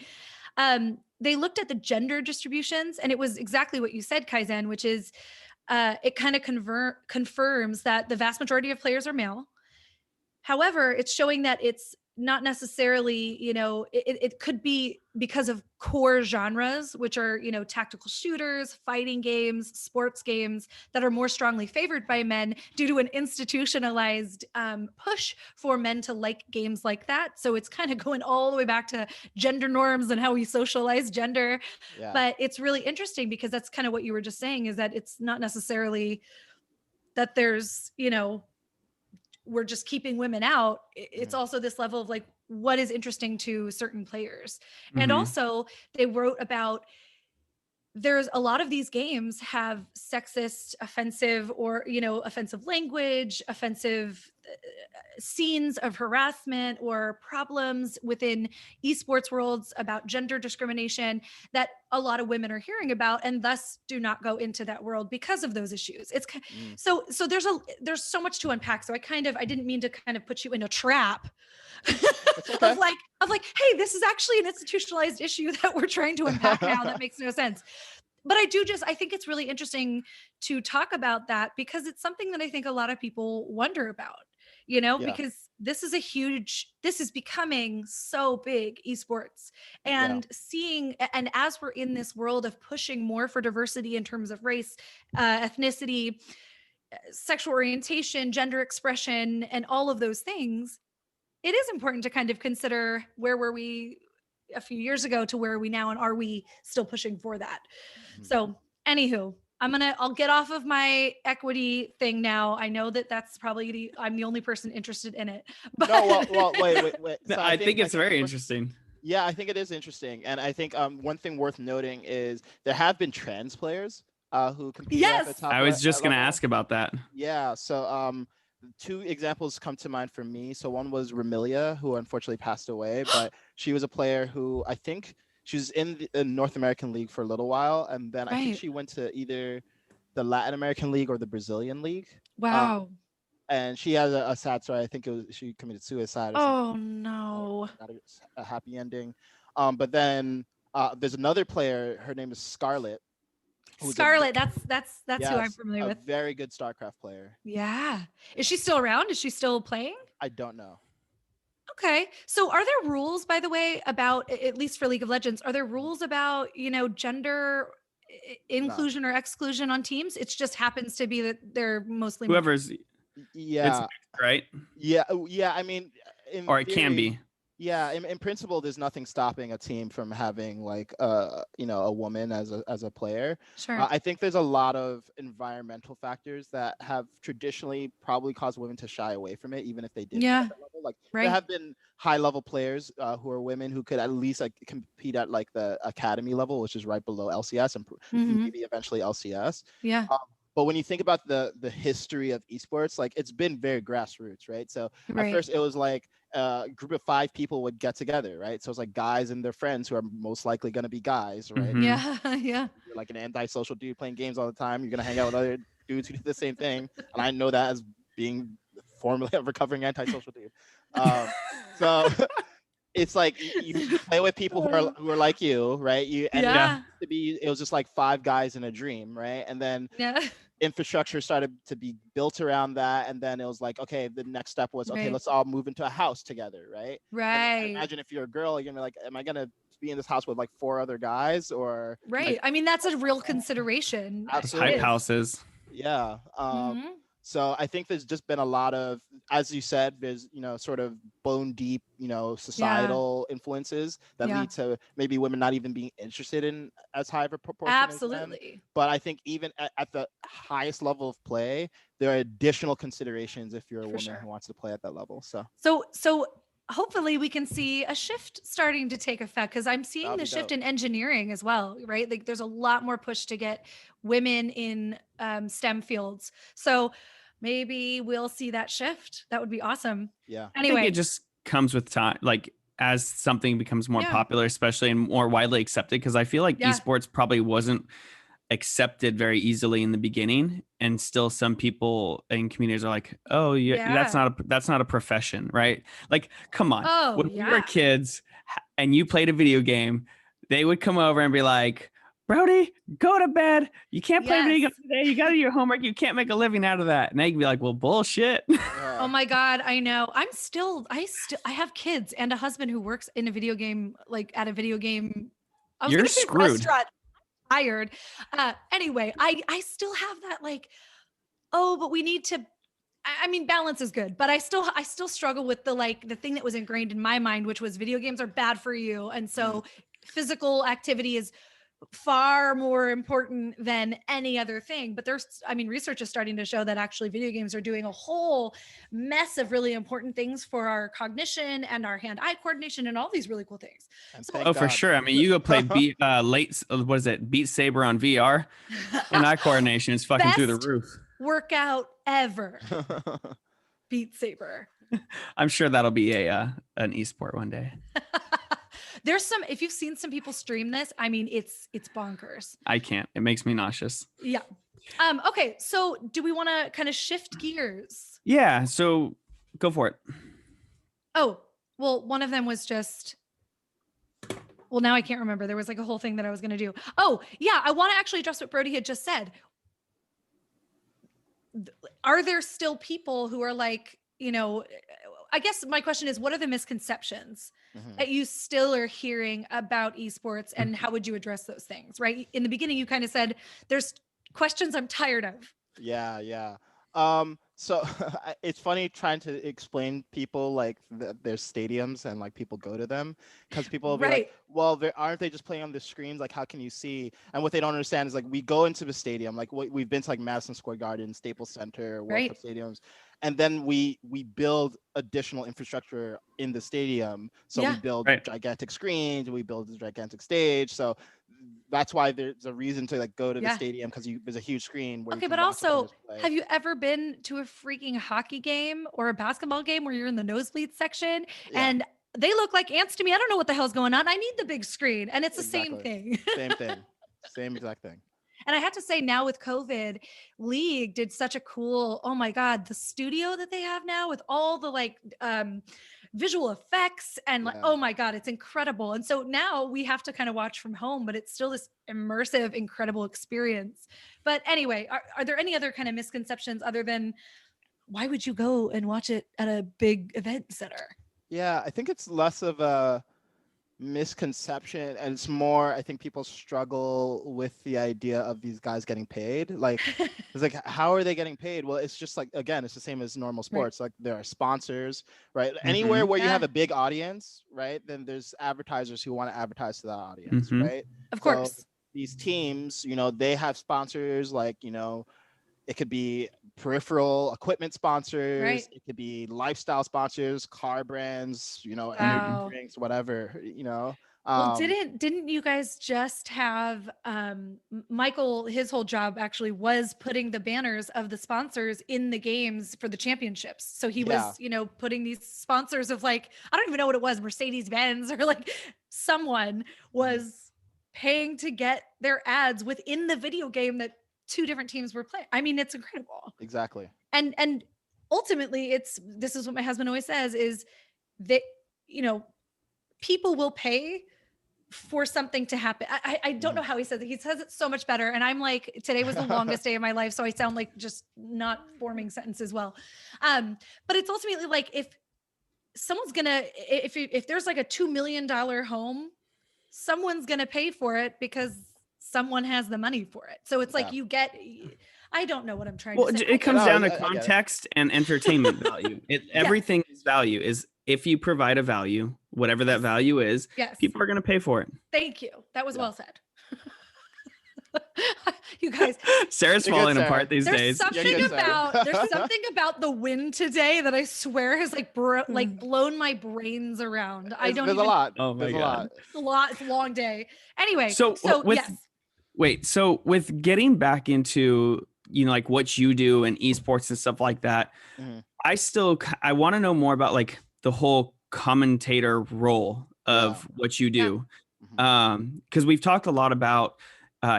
They looked at the gender distributions, and it was exactly what you said, Kaizen, which is it kind of confirms that the vast majority of players are male. However, it's showing that it's not necessarily, it could be because of core genres, which are, tactical shooters, fighting games, sports games that are more strongly favored by men due to an institutionalized push for men to like games like that. So it's kind of going all the way back to gender norms and how we socialize gender. Yeah. But it's really interesting because that's kind of what you were just saying, is that it's not necessarily that there's, we're just keeping women out. It's also this level of like what is interesting to certain players. And Mhm. also they wrote about, there's a lot of these games have sexist, offensive, or offensive language, offensive scenes of harassment or problems within esports worlds about gender discrimination that a lot of women are hearing about, and thus do not go into that world because of those issues. It's so there's so much to unpack. So I didn't mean to kind of put you in a trap okay. of like, hey, this is actually an institutionalized issue that we're trying to unpack now that makes no sense. But I think it's really interesting to talk about that because it's something that I think a lot of people wonder about, because this is becoming so big, esports, and and as we're in this world of pushing more for diversity in terms of race, ethnicity, sexual orientation, gender expression, and all of those things, it is important to kind of consider where were we a few years ago to where are we now, and are we still pushing for that? So anywho, I'll get off of my equity thing now. I know that's probably I'm the only person interested in it. But No, well, wait. No, So I think it's very interesting. Yeah, I think it is interesting, and I think one thing worth noting is there have been trans players who compete at the top. I was just gonna level. ask about that. Yeah, so two examples come to mind for me. So one was Ramilia, who unfortunately passed away, but she was a player who I think she was in the North American League for a little while, and then I think she went to either the Latin American League or the Brazilian League. Wow. And she has a sad story. I think she committed suicide. Or Oh no. not a happy ending. But then there's another player. Her name is Scarlet. Scarlet, that's who I'm familiar with. A very good StarCraft player. Yeah. Is she still around? Is she still playing? I don't know. Okay. So are there rules, by the way, about, at least for League of Legends, are there rules about, gender inclusion or exclusion on teams? It just happens to be that they're mostly whoever's yeah, it's mixed, right? Yeah. I mean, or it can be. Yeah, in principle, there's nothing stopping a team from having like a woman as a player. Sure. I think there's a lot of environmental factors that have traditionally probably caused women to shy away from it, even if they did. Yeah. At that level. Like there have been high level players who are women who could at least like compete at like the academy level, which is right below LCS and maybe eventually LCS. Yeah. But when you think about the history of esports, like it's been very grassroots, right? So at first it was like a group of 5 people would get together, right? So it's like guys and their friends who are most likely going to be guys, right? Yeah, yeah. You're like an antisocial dude playing games all the time. You're going to hang out with other dudes who do the same thing. And I know that as being formerly a recovering antisocial dude. So it's like you play with people who are like you, right? It was just like 5 guys in a dream, right? And then infrastructure started to be built around that, and then it was like, okay, the next step was, okay, Right. let's all move into a house together, right? And Right. imagine if you're a girl, you're gonna be like, am I gonna be in this house with like 4 other guys, or Right. I mean, that's a real consideration. Absolutely. Hype houses. yeah. Mhm. So I think there's just been a lot of, as you said, there's, sort of bone deep, societal influences that Yeah. lead to maybe women not even being interested in as high of a proportion as men. Absolutely. But I think even at the highest level of play, there are additional considerations if you're a woman sure. who wants to play at that level. So So hopefully we can see a shift starting to take effect, because I'm seeing That'd the be shift dope. in engineering as well, right? Like there's a lot more push to get women in STEM fields. So maybe we'll see that shift. That would be awesome. yeah. I think Anyway, it just comes with time, like as something becomes more Yeah. popular, especially and more widely accepted. Because I feel like Yeah. esports probably wasn't accepted very easily in the beginning, and still some people in communities are like, "Oh, yeah, that's not a profession, right?" Like, come on, Oh, when we yeah. were kids and you played a video game, they would come over and be like, Brody, go to bed. You can't play video Yes. games today. You got to do your homework. You can't make a living out of that. And they can be like, well, bullshit. Yeah. Oh my God, I know. I have kids and a husband who works in a video game, like at a video game. I was You're gonna say screwed. restaurant. Tired. Anyway, I still have that like, oh, but we need to. I mean, balance is good, but I still struggle with the thing that was ingrained in my mind, which was video games are bad for you, and so physical activity is far more important than any other thing. But research is starting to show that actually video games are doing a whole mess of really important things for our cognition and our hand-eye coordination and all these really cool things. And So- thank Oh, for God. sure. I mean, you go play Beat Saber on VR, and eye coordination is fucking through the Best roof. workout ever. Beat Saber. I'm sure that'll be an esport one day. If you've seen some people stream this, I mean, it's bonkers. I can't. It makes me nauseous. Yeah. Okay. So do we want to kind of shift gears? Yeah. So go for it. Oh, well, one of them was just, well, now I can't remember. There was like a whole thing that I was going to do. Oh yeah. I want to actually address what Brody had just said. Are there still people who are like, I guess my question is, what are the misconceptions that you still are hearing about esports, and how would you address those things? Right. In the beginning, you kind of said there's questions I'm tired of. Yeah. So it's funny trying to explain people like there's stadiums and like people go to them, because people will be like, well, aren't they just playing on the screens? Like, how can you see? And what they don't understand is like, we go into the stadium, like we've been to like Madison Square Garden, Staples Center, World Cup stadiums, and then we build additional infrastructure in the stadium. So we build gigantic screens, we build a gigantic stage. So that's why there's a reason to like go to the stadium, because there's a huge screen where but also, have you ever been to a freaking hockey game or a basketball game where you're in the nosebleed section and they look like ants to me? I don't know what the hell's going on. I need the big screen, and it's the same thing. Same exact thing. And I have to say, now with COVID, League did such a cool, oh my God, the studio that they have now with all the like visual effects and like, oh my God, it's incredible. And so now we have to kind of watch from home, but it's still this immersive, incredible experience. But anyway, are there any other kind of misconceptions other than why would you go and watch it at a big event center? Yeah, I think it's less of a misconception, and it's more, I think people struggle with the idea of these guys getting paid. Like it's like, how are they getting paid? Well, it's just like, again, it's the same as normal sports. Like there are sponsors, right? Anywhere where you have a big audience, right, then there's advertisers who want to advertise to that audience, right? Of course. So these teams, they have sponsors, like, it could be peripheral equipment sponsors, it could be lifestyle sponsors, car brands, energy drinks, whatever, Well, didn't you guys just have Michael, his whole job actually was putting the banners of the sponsors in the games for the championships. So he was, putting these sponsors of like, I don't even know what it was, Mercedes-Benz, or like someone was paying to get their ads within the video game that two different teams were playing. I mean, it's incredible. Exactly. And ultimately this is what my husband always says, is that, people will pay for something to happen. I don't know how he says it. He says it so much better. And I'm like, today was the longest day of my life. So I sound like just not forming sentences well. But it's ultimately like, if someone's gonna, if there's like a $2 million home, someone's gonna pay for it because someone has the money for it. So it's like, you get, I don't know what I'm trying to say. It comes No, down I to get it. context and entertainment value. Everything is value. Is if you provide a value, whatever that value is, Yes. people are going to pay for it. Thank you. That was well said. You guys, Sarah's You're good, falling Sarah. apart these there's days. something You're good, Sarah. about there's something about the win today that I swear has like blown my brains around. I don't There's even a lot. Oh my There's God. a lot. It's a long day. Anyway, So, so with- yes. Wait, so with getting back into, like what you do and esports and stuff like that, Mhm. I want to know more about like the whole commentator role of what you do. Because we've talked a lot about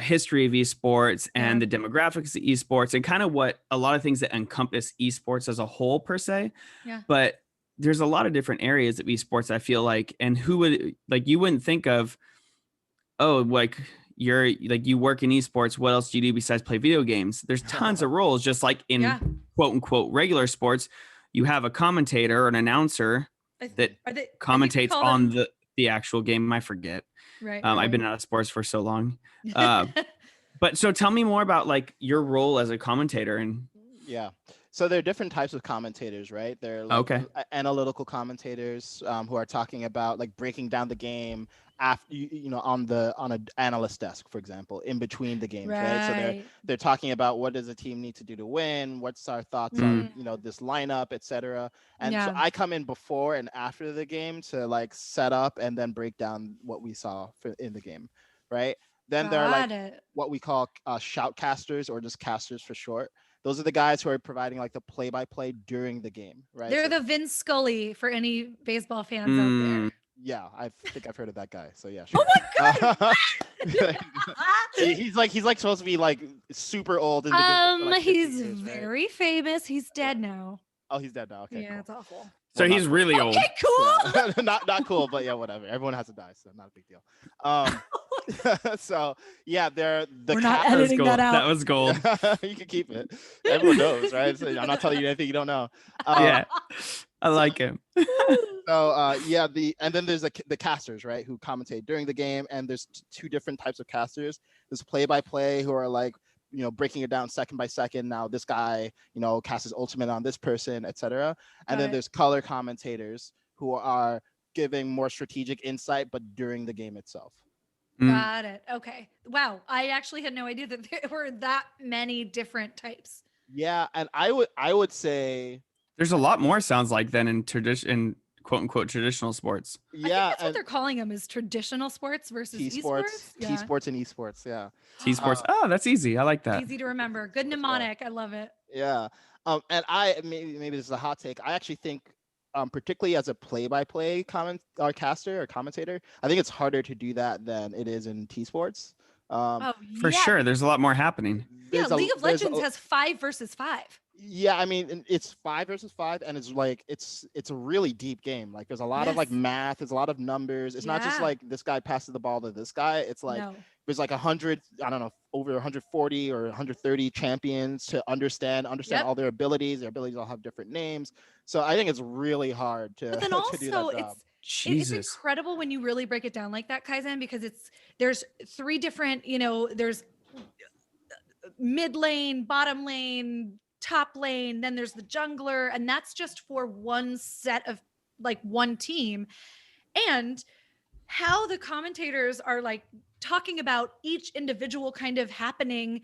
history of esports and the demographics of esports and kind of what a lot of things that encompass esports as a whole per se. Yeah. But there's a lot of different areas of esports, I feel like, and who would like, you wouldn't think of, oh, like you work in esports, what else do you do besides play video games? There's tons of roles, just like in quote unquote regular sports. You have a commentator or an announcer that commentates on the actual game. I forget. Right. I've been out of sports for so long. But so tell me more about like your role as a commentator. And so there are different types of commentators, right? There are like analytical commentators who are talking about like breaking down the game after on an analyst desk, for example, in between the games, right? So they're talking about what does a team need to do to win, what's our thoughts on this lineup, etc. And so I come in before and after the game to like set up and then break down what we saw in the game, right? Then there are like what we call shoutcasters, or just casters for short. Those are the guys who are providing like the play-by-play during the game, right? They're the Vince Scully for any baseball fans out there. Yeah, I think I've heard of that guy. So yeah. Sure. Oh my God! he's like supposed to be like super old. He's very famous. He's dead now. Oh, he's dead now. Okay. Yeah, cool. it's awful. So he's really old. Okay, cool. Yeah. not cool, but yeah, whatever. Everyone has to die, so not a big deal. So yeah, they're the. We're not editing that out. That was gold. You can keep it. Everyone knows, right? So I'm not telling you anything you don't know. Yeah, I like him. So and then there's the casters, right, who commentate during the game, and there's two different types of casters. There's play-by-play who are like, breaking it down second by second. Now this guy, casts his ultimate on this person, etc. And then there's color commentators who are giving more strategic insight, but during the game itself. Got it. Okay. Wow. I actually had no idea that there were that many different types. Yeah, and I would say there's a lot more, sounds like, than in quote unquote traditional sports. Yeah, I think that's what they're calling them, is traditional sports versus esports. T-sports and esports. Yeah. T-sports. Oh, that's easy. I like that. Easy to remember. Good mnemonic. I love it. Yeah. And maybe this is a hot take. I actually think, particularly as a play-by-play caster or commentator, I think it's harder to do that than it is in T-sports. For sure. There's a lot more happening. Yeah, League of Legends has 5 versus 5. Yeah, I mean, it's 5 versus 5, and it's like it's a really deep game. Like there's a lot of like math, there's a lot of numbers. It's not just like this guy passes the ball to this guy. It's like there's like 100, I don't know, over 140 or 130 champions to understand all their abilities. Their abilities all have different names. So I think it's really hard to, but then to do that also job. It's incredible when you really break it down like that, Kaizen, because there's 3 different, there's mid lane, bottom lane, top lane, then there's the jungler, and that's just for one set of like one team. And how the commentators are like talking about each individual kind of happening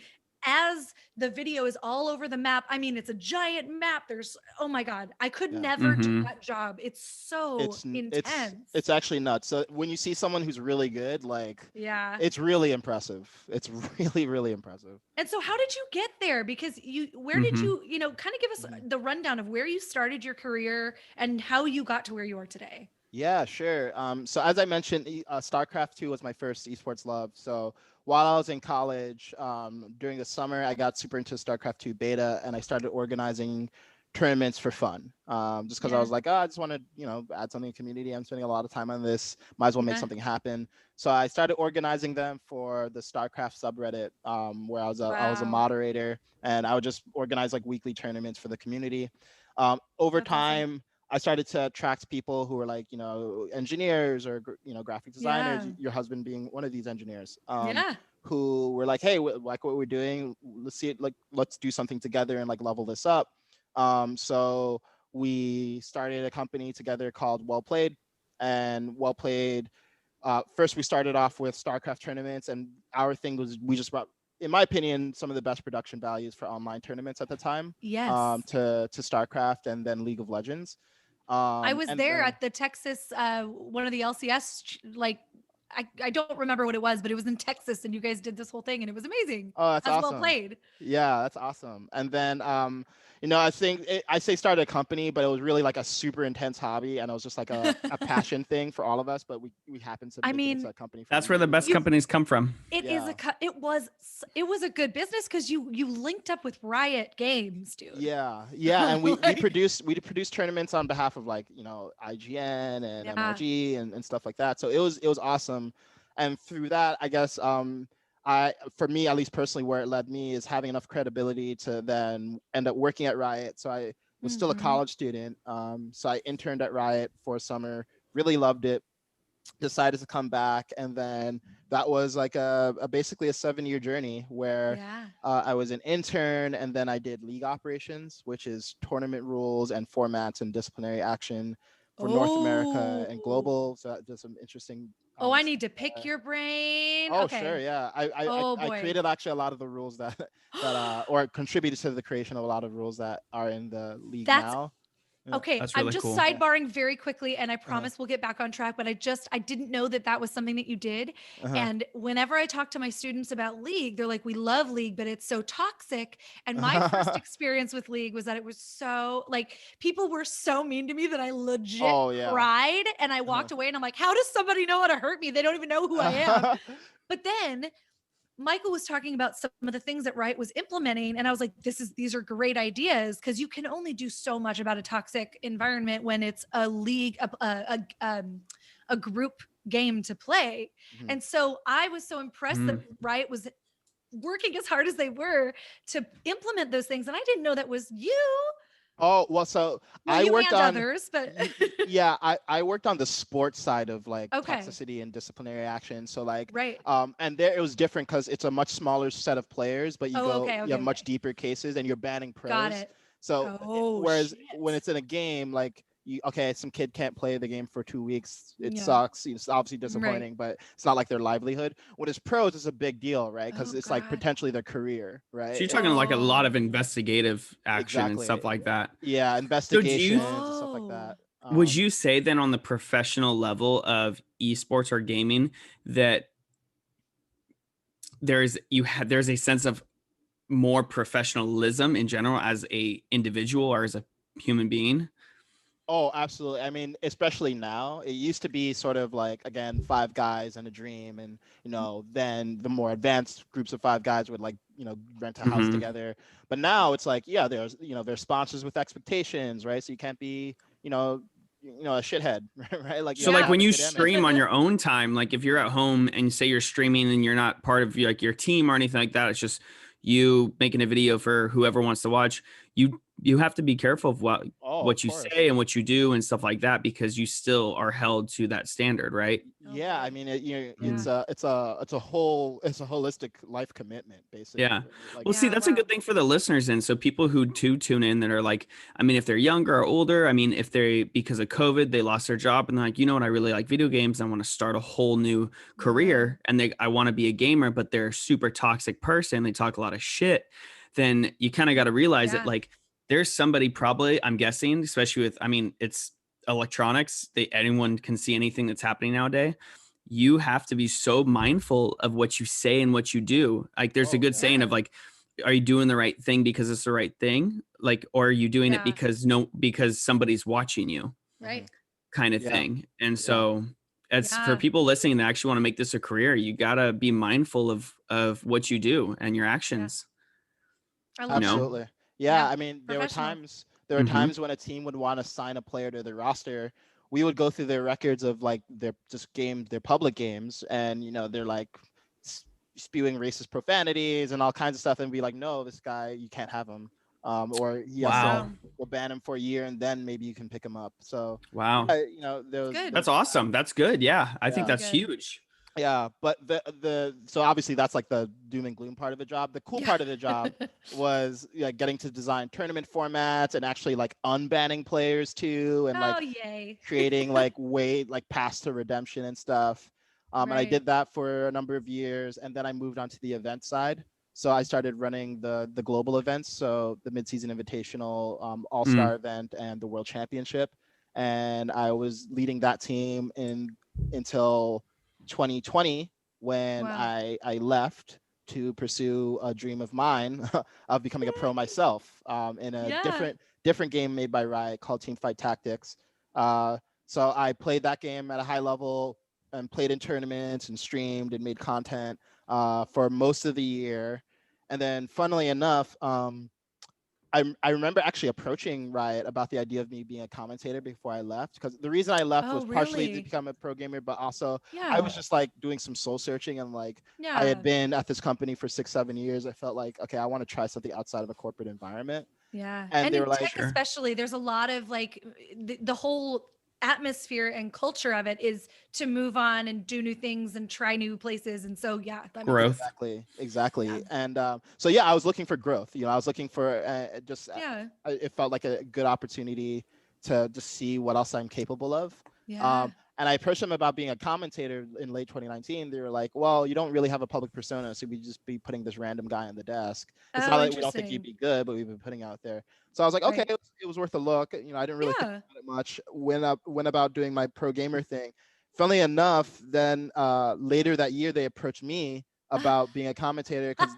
as the video is all over the map. I mean, it's a giant map. There's, oh my God, I could never do that job. It's so intense. It's actually nuts. So when you see someone who's really good, like, it's really impressive. It's really, really impressive. And so how did you get there? Because where did you, kind of give us the rundown of where you started your career and how you got to where you are today? Yeah, sure. So as I mentioned, StarCraft 2 was my first esports love. So while I was in college, during the summer, I got super into StarCraft 2 beta, and I started organizing tournaments for fun. Just because I Yeah. was like, oh, I just want to, add something to the community. I'm spending a lot of time on this. Might as well make Yeah. something happen. So I started organizing them for the StarCraft subreddit, where I was a Wow. moderator, and I would just organize like weekly tournaments for the community. Over That's awesome. time, I started to attract people who were like, engineers or graphic designers. Yeah. Your husband being one of these engineers. Yeah. Who were like, hey, like what we're doing, let's see it, like let's do something together and like level this up. So we started a company together called Well Played, and Well Played. First, we started off with StarCraft tournaments, and our thing was we just brought, in my opinion, some of the best production values for online tournaments at the time. Yes. To StarCraft and then League of Legends. I was and there then- at the Texas, one of the LCS, like, I don't remember what it was, but it was in Texas, and you guys did this whole thing, and it was amazing. Oh, that's As awesome. well played. Yeah, that's awesome. And then, I think I say started a company, but it was really like a super intense hobby, and it was just like a passion thing for all of us. But we happened to make it into a company. For That's one where the reason. best companies come from. It is it was a good business because you linked up with Riot Games, dude. Yeah, and we Like- produced tournaments on behalf of like IGN and Yeah. MLG and stuff like that. So it was awesome, and through that, I guess for me, at least personally, where it led me is having enough credibility to then end up working at Riot. So I was still a Mhm. college student. So I interned at Riot for a summer, really loved it, decided to come back. And then that was like basically a 7-year journey where Yeah. I was an intern, and then I did league operations, which is tournament rules and formats and disciplinary action for North America and Oh. global. So that did some interesting. Oh, I need to pick your brain. Oh, Okay. sure, yeah. I Oh, I boy. created actually a lot of the rules that or contributed to the creation of a lot of rules that are in the league That's- now. Yeah. Okay, That's I'm really just cool. sidebarring very quickly, and I promise we'll get back on track. But I didn't know that was something that you did. Uh-huh. And whenever I talk to my students about League, they're like, "We love League, but it's so toxic." And my first experience with League was that it was so like people were so mean to me that I legit Oh, yeah. cried, and I walked away, and I'm like, "How does somebody know how to hurt me? They don't even know who I am." But then Michael was talking about some of the things that Riot was implementing, and I was like, these are great ideas, because you can only do so much about a toxic environment when it's a league, a group game to play. Mhm. And so I was so impressed that Riot was working as hard as they were to implement those things, and I didn't know that was you. Oh, well, so Well, I you worked and on others, but yeah, I worked on the sports side of like Okay. toxicity and disciplinary action. So like right. and there it was different because it's a much smaller set of players, but you Okay, have much deeper cases, and you're banning pros. Got it. So Oh, whereas shit. when it's in a game, like some kid can't play the game for 2 weeks, it Yeah. sucks. It's obviously disappointing, but it's not like their livelihood. When it's pros, it's a big deal, right? Because Oh, it's like God. potentially their career, right? So you're talking like a lot of investigative action and Exactly. stuff like that. Yeah, investigations and stuff like Whoa. that. Would you say then on the professional level of esports or gaming that there's a sense of more professionalism in general as a individual or as a human being? Oh, absolutely. I mean, especially now, it used to be sort of like, again, 5 guys and a dream. And, then the more advanced groups of 5 guys would like, rent a house Mhm. together. But now it's like, yeah, there's sponsors with expectations, right? So you can't be, a shithead, right? Like, So Yeah. like when you have a good image. stream on your own time, like if you're at home and say you're streaming and you're not part of like your team or anything like that, it's just you making a video for whoever wants to watch, you have to be careful of what Of you course. say and what you do and stuff like that, because you still are held to that standard, right? Yeah, I mean, it's a holistic life commitment, basically. Yeah. Like, Well, see, Yeah, that's a wow. good thing for the listeners. And so people who do tune in that are like, I mean, if they're younger or older, I mean, if they, because of COVID, they lost their job and they're like, you know what, I really like video games. I want to start a whole new career and I want to be a gamer, but they're a super toxic person. They talk a lot of shit. Then you kind of got to realize that like there's somebody probably, I'm guessing, especially with, I mean, it's electronics, anyone can see anything that's happening nowadays. You have to be so mindful of what you say and what you do. Like there's a good saying of like, are you doing the right thing because it's the right thing? Like, or are you doing it because somebody's watching you? Right. Kind of Yeah. thing. And so it's for Yeah. people listening that actually want to make this a career, you gotta be mindful of what you do and your actions. I love that. absolutely. Yeah, Yeah, I mean, there were professional. times There were Mhm. times when a team would want to sign a player to their roster. We would go through their records of like their just games, their public games, and they're like spewing racist profanities and all kinds of stuff, and be like, no, this guy, you can't have him, or he has Wow. Wow. we'll ban him for a year, and then maybe you can pick him up. So Wow. there was good. That's awesome. That's good. Yeah. I think Yeah. that's Good. huge. yeah, but the so obviously that's like the doom and gloom part of the job. The cool part of the job was getting to design tournament formats and actually like unbanning players too, and like Oh, yay. creating like paths to redemption and stuff. And I Right. did that for a number of years, and then I moved on to the event side. So I started running the global events, so the midseason invitational, all-star event, and the world championship. And I was leading that team until 2020, when Wow. I left to pursue a dream of mine of becoming a pro myself, in a Yeah. different game made by Riot called Teamfight Tactics. So I played that game at a high level and played in tournaments and streamed and made content for most of the year. And then, funnily enough, I remember actually approaching Riot about the idea of me being a commentator before I left, because the reason I left Oh, was partially to really? become a pro gamer, but also I Yeah. was just like doing some soul searching, and like I Yeah. had been at this company for 6-7 years. I felt like, okay, I want to try something outside of a corporate environment. Yeah. And they in were like, tech Sure. especially, there's a lot of like the whole atmosphere and culture of it is to move on and do new things and try new places. And so, yeah, that makes Growth. sense. exactly. Yeah. And so yeah, I was looking for growth. I was looking for Yeah. it felt like a good opportunity to just see what else I'm capable of. Yeah. And I approached them about being a commentator in late 2019. They were like, well, you don't really have a public persona, so we just be putting this random guy on the desk. It's not Oh, like we don't think you'd interesting. be good, but we've been putting out there. So I was like, okay, Right. it was worth a look. I didn't really think Yeah. about it much. Went about doing my pro gamer thing. Funnily enough, then later that year, they approached me about being a commentator, because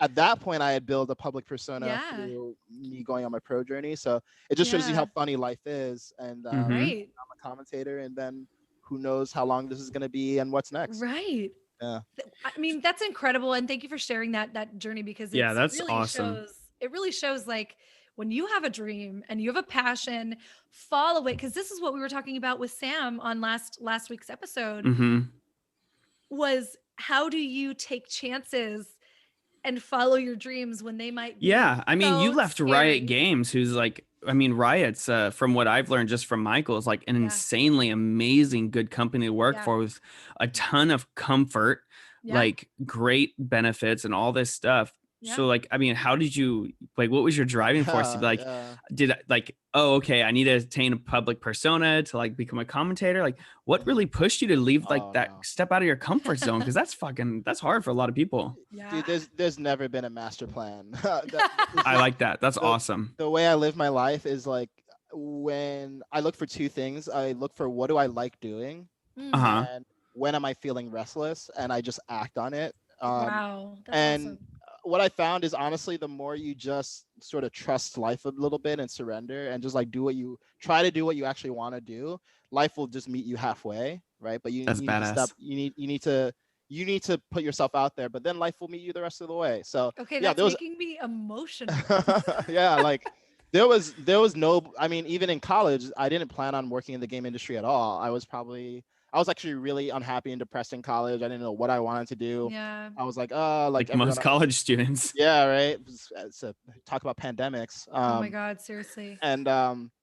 at that point I had built a public persona Yeah. through me going on my pro journey. So it just shows you how Yeah. funny life is. And Mhm. Right. I'm a commentator, and then who knows how long this is going to be and what's next. Right. Yeah. I mean, that's incredible. And thank you for sharing that journey, because Yeah, that's awesome. it really shows like when you have a dream and you have a passion, follow it. Cause this is what we were talking about with Sam on last week's episode, Hmm. was how do you take chances and follow your dreams when they might be Yeah. I mean, you so left scary? Riot Games, who's like, I mean, Riot's, from what I've learned just from Michael, is like an Yeah. insanely amazing, good company to work Yeah. for, with a ton of comfort, Yeah. like great benefits and all this stuff. Yeah. So like, I mean, how did you, like, what was your driving force to be like, oh, okay, I need to attain a public persona to like become a commentator? Like, what really pushed you to leave like Oh, that no. step out of your comfort zone? Because that's hard for a lot of people. Yeah. Dude, there's never been a master plan. I like that. That's the- awesome. The way I live my life is like, when I look for two things. I look for, what do I like doing, Uh-huh. and when am I feeling restless, and I just act on it. Wow. That's And awesome. what I found is, honestly, the more you just sort of trust life a little bit and surrender, and just like try to do what you actually want to do, life will just meet you halfway, right? But That's you need to step. badass. You need to put yourself out there, but then life will meet you the rest of the way. So Okay, yeah, that's there was making me emotional. yeah, like there was no, I mean, even in college, I didn't plan on working in the game industry at all. I was actually really unhappy and depressed in college. I didn't know what I wanted to do. Yeah. I was like, oh, like Like most everyone. college students. Yeah, right. So talk about pandemics. Oh my God, seriously. And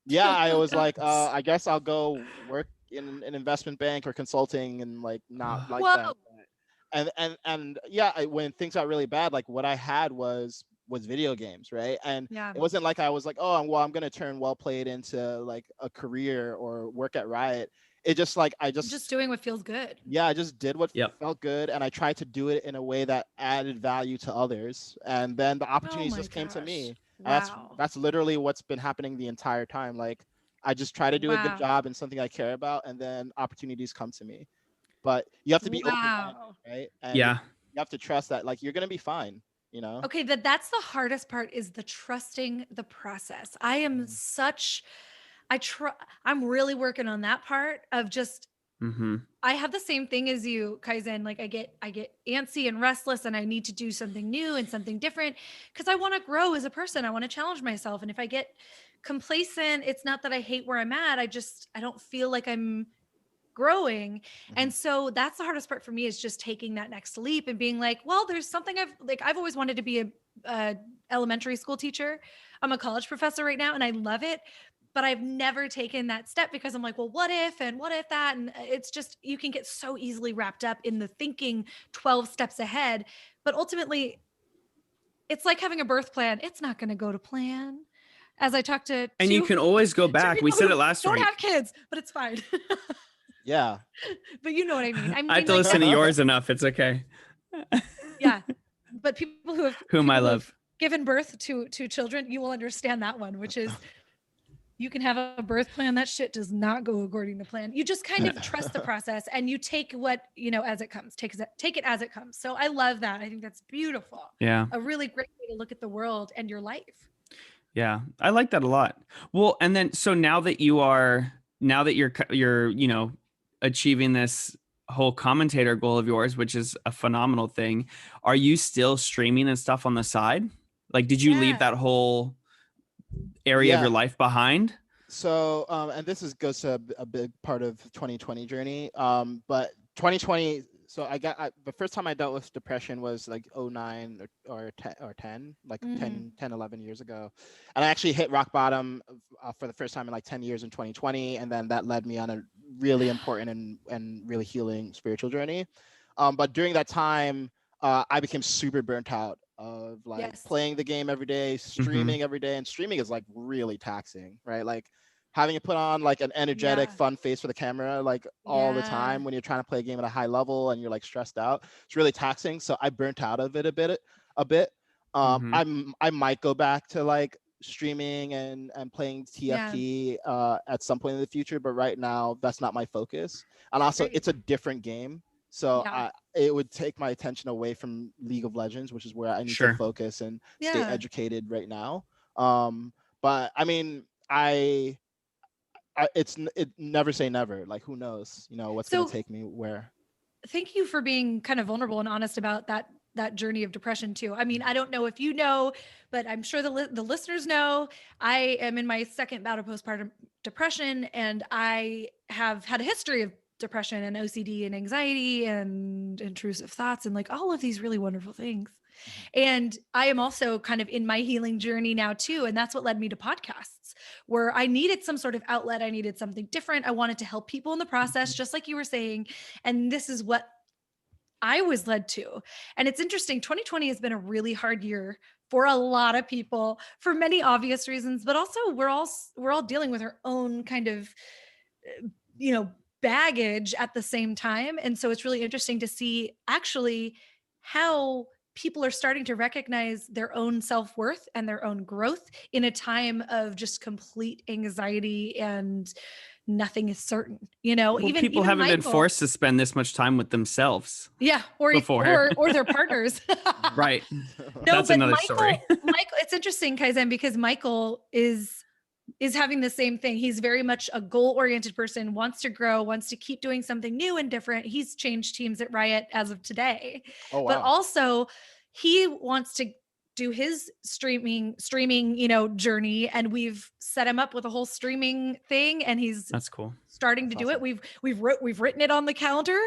yeah, I was like, I guess I'll go work in an investment bank or consulting, and like not like Whoa. that. And yeah, when things got really bad, like what I had was video games, right? And Yeah. it wasn't like I was like, oh, well, I'm gonna turn well played into like a career or work at Riot. It just like I Just doing what feels good. yeah, I just did what Yep. felt good, and I tried to do it in a way that added value to others, and then the Oh opportunities my just came to gosh. me. And Wow. that's literally what's been happening the entire time. Like, I just try to do a good Wow. job in something I care about, and then opportunities come to me. But you have to be open-minded, Wow. right? And Yeah. you have to trust that like you're gonna be fine, you know? Okay, that's the hardest part, is the trusting the process. I am Mm. such I try I'm really working on that part of just I have the same thing as you, Kaizen. Like I get antsy and restless, and I need to do something new and something different because I want to grow as a person. I want to challenge myself. And if I get complacent, it's not that I hate where I'm at. I don't feel like I'm growing. And so that's the hardest part for me, is just taking that next leap and being like, well, there's something I've always wanted to be a elementary school teacher. I'm a college professor right now and I love it, but I've never taken that step because I'm like, well, what if, and what if that? And it's just, you can get so easily wrapped up in the thinking 12 steps ahead, but ultimately it's like having a birth plan. It's not going to go to plan. As I talked to And you can always go back. We said it last don't week. have kids, but it's fine. Yeah. But you know what I mean. I have to listen to yours enough. It's okay. Yeah. But people whom I love, given birth to children, you will understand that one, which is you can have a birth plan. That shit does not go according to plan. You just kind of trust the process and you take what, as it comes, take it as it comes. So I love that. I think that's beautiful. Yeah. A really great way to look at the world and your life. Yeah. I like that a lot. Well, and then, so now that you're, achieving this whole commentator goal of yours, which is a phenomenal thing, are you still streaming and stuff on the side? Like, did you leave that whole area of your life behind? So, and this goes to a big part of 2020 journey. But 2020, so the first time I dealt with depression was like 09 or 10, like 10, 11 years ago. And I actually hit rock bottom for the first time in like 10 years in 2020. And then that led me on a really important and really healing spiritual journey. But during that time, I became super burnt out of like playing the game every day, streaming every day. And streaming is like really taxing, right? Like having to put on like an energetic, fun face for the camera, like all the time when you're trying to play a game at a high level and you're like stressed out, it's really taxing. So I burnt out of it a bit. I might go back to like streaming and playing TFT at some point in the future, but right now that's not my focus. And also it's a different game. So it would take my attention away from League of Legends, which is where I need to focus and stay educated right now. But I mean, it never say never. Like, who knows, what's going to take me where. Thank you for being kind of vulnerable and honest about that journey of depression too. I mean, I don't know if you know, but I'm sure the listeners know. I am in my second bout of postpartum depression, and I have had a history of depression and OCD and anxiety and intrusive thoughts and like all of these really wonderful things. And I am also kind of in my healing journey now too. And that's what led me to podcasts, where I needed some sort of outlet. I needed something different. I wanted to help people in the process, just like you were saying. And this is what I was led to. And it's interesting. 2020 has been a really hard year for a lot of people for many obvious reasons, but also we're all dealing with our own kind of, baggage at the same time. And so it's really interesting to see actually how people are starting to recognize their own self-worth and their own growth in a time of just complete anxiety and nothing is certain, well, people haven't been forced to spend this much time with themselves. Yeah. Or their partners. Right. No, that's but another story. Michael, it's interesting, Kaizen, because Michael is having the same thing. He's very much a goal-oriented person, wants to grow, wants to keep doing something new and different. He's changed teams at Riot as of today. Oh, wow. But also he wants to do his streaming, journey. And we've set him up with a whole streaming thing. And that's cool. Starting to do it. We've written it on the calendar.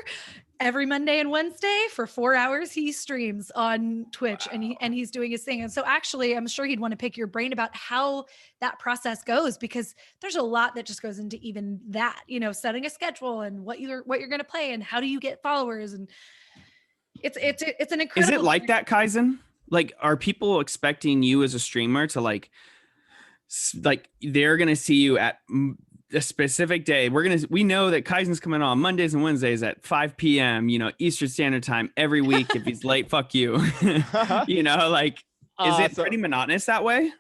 Every Monday and Wednesday for 4 hours, he streams on Twitch. Wow. and he's doing his thing. And so actually, I'm sure he'd want to pick your brain about how that process goes, because there's a lot that just goes into even that, setting a schedule and what you're going to play and how do you get followers. And it's an incredible. Is it like that, Kaizen? Like, are people expecting you as a streamer to like they're going to see you at a specific day? We know that Kaizen's coming on Mondays and Wednesdays at 5 p.m. Eastern Standard Time every week. If he's late, fuck you. Is it pretty monotonous that way?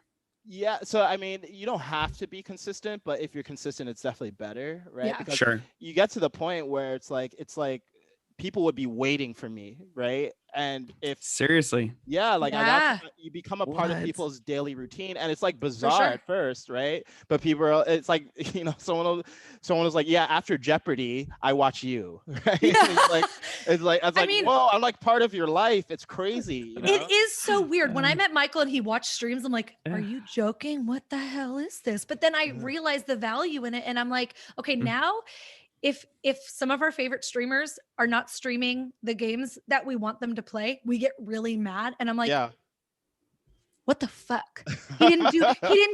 Yeah. So I mean, you don't have to be consistent, but if you're consistent, it's definitely better, right? Yeah. Because you get to the point where it's like people would be waiting for me, right? And if Seriously. yeah, like Yeah. you become a part of What? people's daily routine, and it's like bizarre sure. at first, right? But people are, it's like, someone was like, yeah, after Jeopardy, I watch you, right? Yeah. it's like I was I like, mean- whoa, I'm like part of your life. It's crazy, It is so weird. When I Um, met Michael and he watched streams, I'm like, are Yeah. you joking? What the hell is this? But then I Mhm. realized the value in it. And I'm like, okay, Mm. now if some of our favorite streamers are not streaming the games that we want them to play, we get really mad. And I'm like, Yeah. what the fuck? He didn't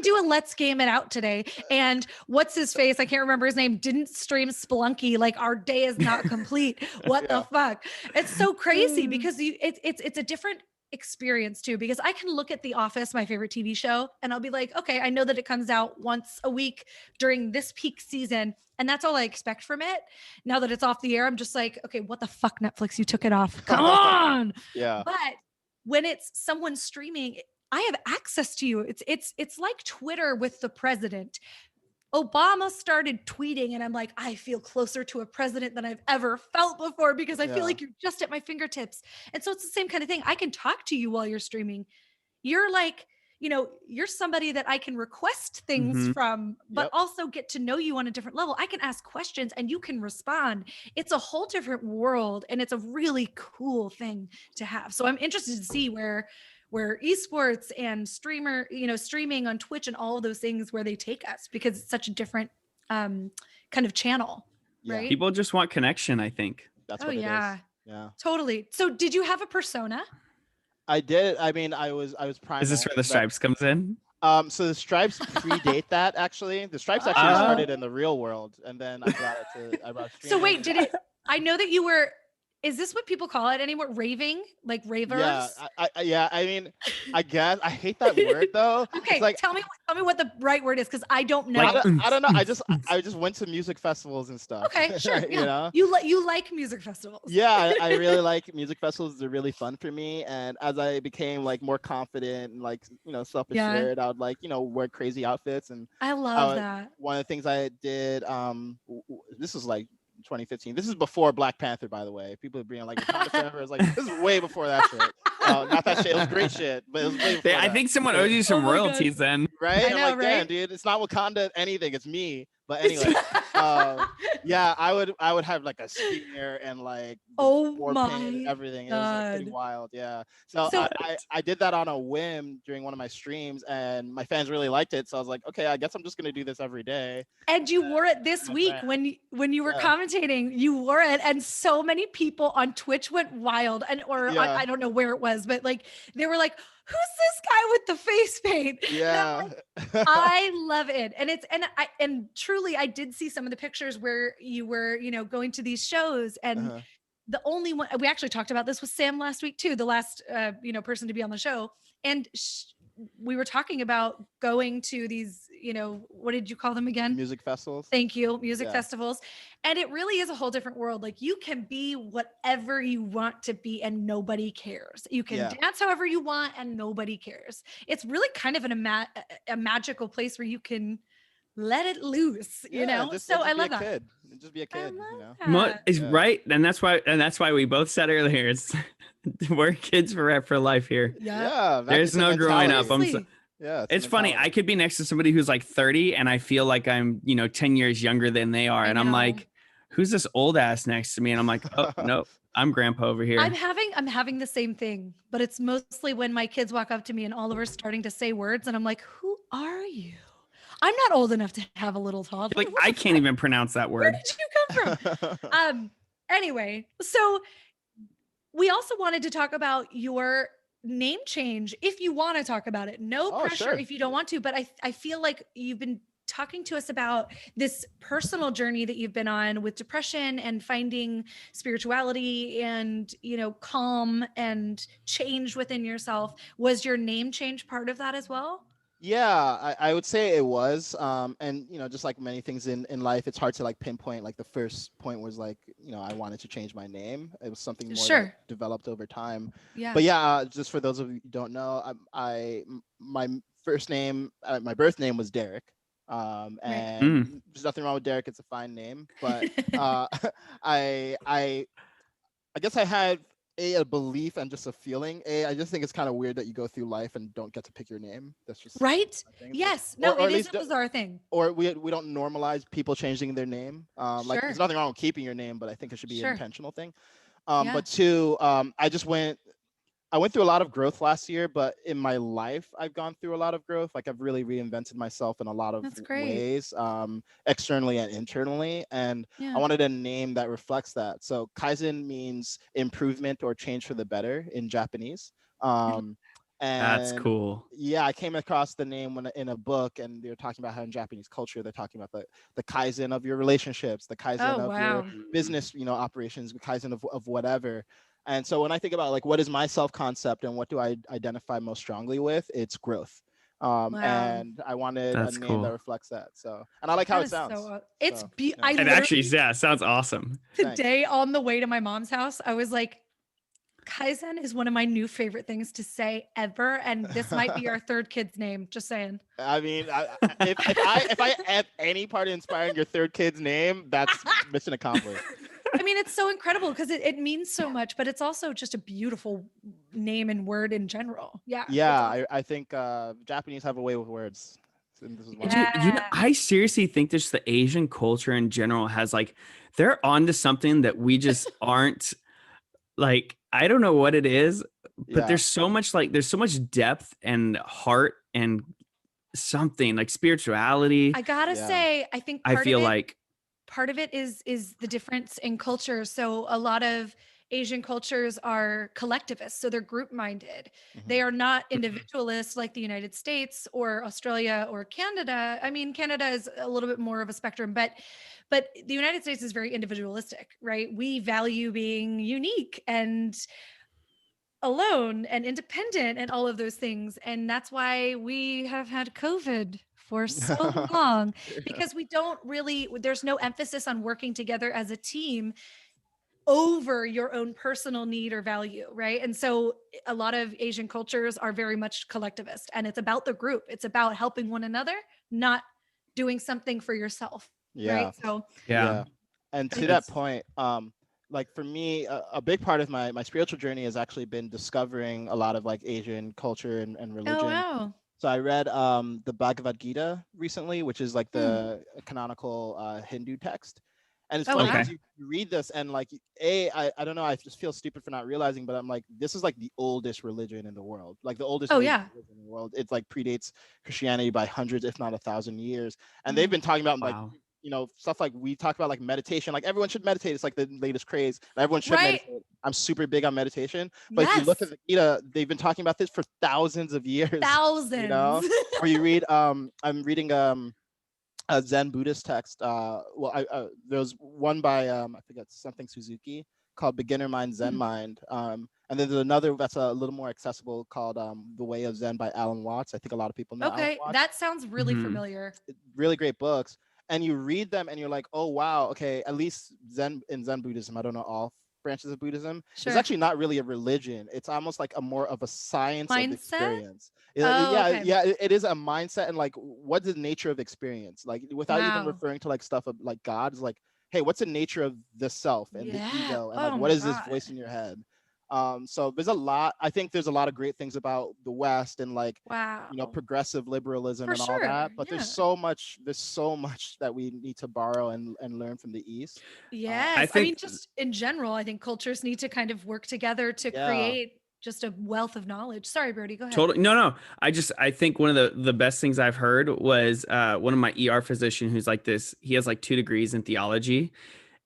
do a let's game it out today. And what's his face? I can't remember his name. Didn't stream Splunky. Like our day is not complete. What the fuck? It's so crazy because it's a different experience too, because I can look at The Office, my favorite TV show, and I'll be like, okay, I know that it comes out once a week during this peak season, and that's all I expect from it. Now that it's off the air, I'm just like, okay, what the fuck, Netflix, you took it off. Come on. Yeah. But when it's someone streaming, I have access to you. It's like Twitter with the president. Obama started tweeting and I'm like, I feel closer to a president than I've ever felt before because I feel Yeah. like you're just at my fingertips. And so it's the same kind of thing. I can talk to you while you're streaming. You're like, you're somebody that I can request things Mhm. from, but Yep. also get to know you on a different level. I can ask questions and you can respond. It's a whole different world and it's a really cool thing to have. So I'm interested to see where esports and streaming on Twitch and all of those things, where they take us, because it's such a different kind of channel, Yeah. right? People just want connection, I think. That's Oh, what yeah. it is. Yeah. Totally. So did you have a persona? I did. I mean, I was Primal. Is this where the but- stripes comes in? So the stripes predate that, actually. The stripes actually Oh. started in the real world, and then I brought So wait, streaming. I know that you were, is this what people call it anymore? Raving? Like ravers? Yeah, I mean, I guess I hate that word though. Okay, It's like, tell me what the right word is, because I don't know. Like- I don't know. I just went to music festivals and stuff. Okay, sure. You know? You like music festivals. Yeah, I really like music festivals. They're really fun for me. And as I became like more confident and like, self-assured, I would like, wear crazy outfits. And I love that. one of the things I did, this was like 2015. This is before Black Panther, by the way. People are being like, Wakanda forever. It's like, this is way before that shit. Not that shit. It was great shit, but it was way before I that. think someone owes you some my God. royalties then. Right? I I'm know, like, damn, right? dude, it's not Wakanda anything. It's me. But anyway, yeah, I would have like a spear and like Oh war paint my and everything. It was like pretty God. wild. Yeah. So, So- I did that on a whim during one of my streams, and my fans really liked it. So I was like, okay, I guess I'm just gonna do this every day. And you wore it this my week brand. when you were Yeah. commentating. You wore it, and so many people on Twitch went wild. Yeah. I don't know where it was, but like they were like, "Who's this guy with the face paint?" And I'm Yeah. like, I love it, and truly, I did see some of the pictures where you were, going to these shows, and Uh-huh. the only one we actually talked about this with Sam last week too, the last person to be on the show, and we were talking about going to these, what did you call them again? Music festivals. Thank you, music Yeah. festivals. And it really is a whole different world. Like you can be whatever you want to be and nobody cares. You can Yeah. dance however you want and nobody cares. It's really kind of a magical place where you can let it loose, Just So be I a love that. kid. Just be a I kid. love that. Is Yeah. right, and that's why we both said earlier, it's we're kids for life here. Yeah. There's that's the no growing up. mentality. Honestly, Yeah. It's the funny. I mentality. could be next to somebody who's like 30 and I feel like I'm, 10 years younger than they are. I And I'm know. like, who's this old ass next to me? And I'm like, oh, no, I'm grandpa over here. I'm having the same thing, but it's mostly when my kids walk up to me and Oliver's starting to say words, and I'm like, "Who are you?" I'm not old enough to have a little toddler. Like, What I the can't fuck? even pronounce that Where word. did you come from? Anyway, so we also wanted to talk about your name change if you want to talk about it. No Oh, pressure sure. if you don't want to, but I feel like you've been talking to us about this personal journey that you've been on with depression and finding spirituality and, calm and change within yourself. Was your name change part of that as well? Yeah, I would say it was. And just like many things in life, it's hard to like pinpoint. Like the first point was like, I wanted to change my name. It was something more Sure. that developed over time. Yeah. But yeah, just for those of you who don't know, my first name, my birth name was Derrick. And there's nothing wrong with Derrick. It's a fine name. But I I guess I had a belief and just a feeling. I just think it's kind of weird that you go through life and don't get to pick your name. That's just Right? my thing. Yes. No, Or it at is least a bizarre thing. or we don't normalize people changing their name. Like Sure. there's nothing wrong with keeping your name, but I think it should be an Sure. intentional thing. Yeah. But two, I went through a lot of growth last year, but in my life, I've gone through a lot of growth. Like I've really reinvented myself in a lot of That's great. ways, externally and internally. And Yeah. I wanted a name that reflects that. So Kaizen means improvement or change for the better in Japanese. And That's cool. Yeah, I came across the name in a book, and they're talking about how in Japanese culture, they're talking about the Kaizen of your relationships, the Kaizen Oh, of wow. your business, operations, the Kaizen of whatever. And so when I think about like what is my self-concept and what do I identify most strongly with, it's growth. Wow. And I wanted That's a name cool. that reflects that. So, and I like how That it is sounds. so it's So, be yeah. I It literally actually, yeah, sounds awesome. today on the way to my mom's house, I was like, Kaizen is one of my new favorite things to say ever. And this might be our third kid's name. Just saying. I mean, if I have any part of inspiring your third kid's name, that's mission accomplished. I mean, it's so incredible because it means so much, but it's also just a beautiful name and word in general. Yeah. Yeah, I think Japanese have a way with words. And this is one of Yeah. them. Dude, I seriously think just the Asian culture in general has like, they're onto something that we just aren't. Like, I don't know what it is, but Yeah. there's so much depth and heart and something like spirituality. I gotta Yeah. say, I think I feel like part of it is the difference in culture. So a lot of Asian cultures are collectivist, so they're group minded. Mhm. They are not individualist like the United States or Australia or Canada. I mean, Canada is a little bit more of a spectrum, but the United States is very individualistic, right? We value being unique and alone and independent and all of those things. And that's why we have had COVID for so long, because we don't really, there's no emphasis on working together as a team over your own personal need or value, right? And so a lot of Asian cultures are very much collectivist, and it's about the group. It's about helping one another, not doing something for yourself, Yeah. right? So yeah. And to That's- that point, like for me, a big part of my spiritual journey has actually been discovering a lot of like Asian culture and religion. oh wow. So I read the Bhagavad Gita recently, which is like the canonical Hindu text. And it's Oh, funny wow. because you read this and like, I don't know, I just feel stupid for not realizing, but I'm like, this is like the oldest religion in the world, like the oldest Oh, major yeah. religion in the world. It's like predates Christianity by hundreds, if not 1,000 years. And they've been talking about like, Wow. stuff like we talk about like meditation, like everyone should meditate. It's like the latest craze. And everyone should Right. meditate. I'm super big on meditation. But if you look at the Gita, they've been talking about this for thousands of years. Thousands. Or you read, I'm reading a Zen Buddhist text. There was one by I forget, something Suzuki, called Beginner Mind, Zen Mind. And then there's another that's a little more accessible called The Way of Zen by Alan Watts. I think a lot of people know. Okay, Alan Watts. that sounds really Mhm. familiar. Really great books. And you read them and you're like, oh wow, okay, at least Zen Buddhism, I don't know all branches of Buddhism, Sure. it's actually not really a religion. It's almost like a more of a science of Mindset? experience. Oh, okay. It is a mindset, and like what's the nature of experience? Like without even Wow. referring to like stuff of like God, is like, hey, what's the nature of the self and the Yeah. ego, and Oh like my what is this God. voice in your head? So I think there's a lot of great things about the West and like, Wow. progressive liberalism For and all sure, that, but yeah. there's so much that we need to borrow and learn from the East. Yes. I mean, think- just in general, I think cultures need to kind of work together to Yeah. create just a wealth of knowledge. Sorry, Brody, go ahead. Totally. No. I think one of the best things I've heard was one of my ER physician who's like this. He has like 2 degrees in theology,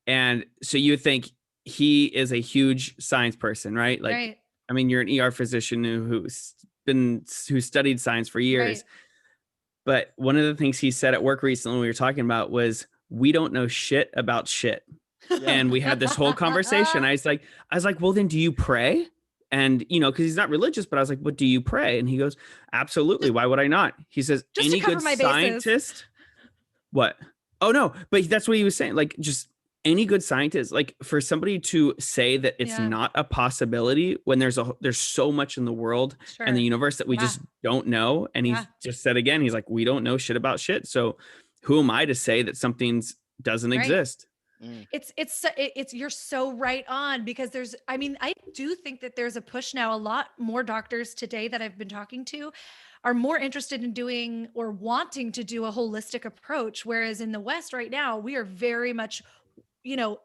and so you would think he is a huge science person, right? Like, Right. I mean, you're an ER physician who studied science for years. Right. But one of the things he said at work recently, we were talking about, was we don't know shit about shit. And we had this whole conversation. I was like, well, then do you pray? And, because he's not religious, but I was like, what do you pray? And he goes, absolutely. Why would I not? He says, Just to any cover good my bases. scientist. What? Oh, no. But that's what he was saying. Like, just any good scientist, like for somebody to say that it's Yeah. not a possibility when there's so much in the world Sure. and the universe that we Yeah. just don't know. And he's Yeah. just said again, he's like, we don't know shit about shit. So who am I to say that something's doesn't Right. exist? It's you're so right on, because I do think that there's a push now. A lot more doctors today that I've been talking to are more interested in doing or wanting to do a holistic approach. Whereas in the West right now, we are very much,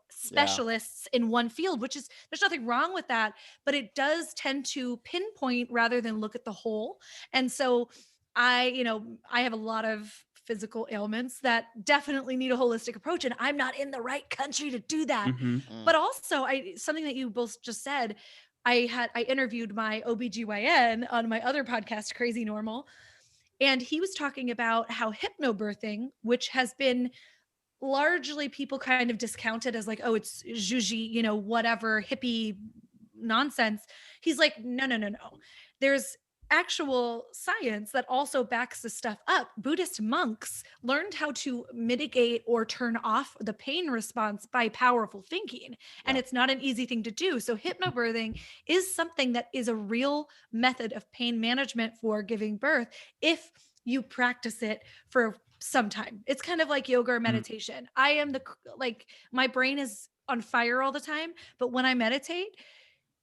specialists in one field, which is, there's nothing wrong with that, but it does tend to pinpoint rather than look at the whole. And so I have a lot of physical ailments that definitely need a holistic approach, and I'm not in the right country to do that. Mhm. But also, something that you both just said, I interviewed my OBGYN on my other podcast, Crazy Normal, and he was talking about how hypnobirthing, which has been largely people kind of discounted as like, oh, it's zhuzhi, whatever hippie nonsense. He's like, no, no, no, no. There's actual science that also backs this stuff up. Buddhist monks learned how to mitigate or turn off the pain response by powerful thinking. And it's not an easy thing to do. So hypnobirthing is something that is a real method of pain management for giving birth if you practice it for some time. It's kind of like yoga or meditation. I am my brain is on fire all the time, but when I meditate,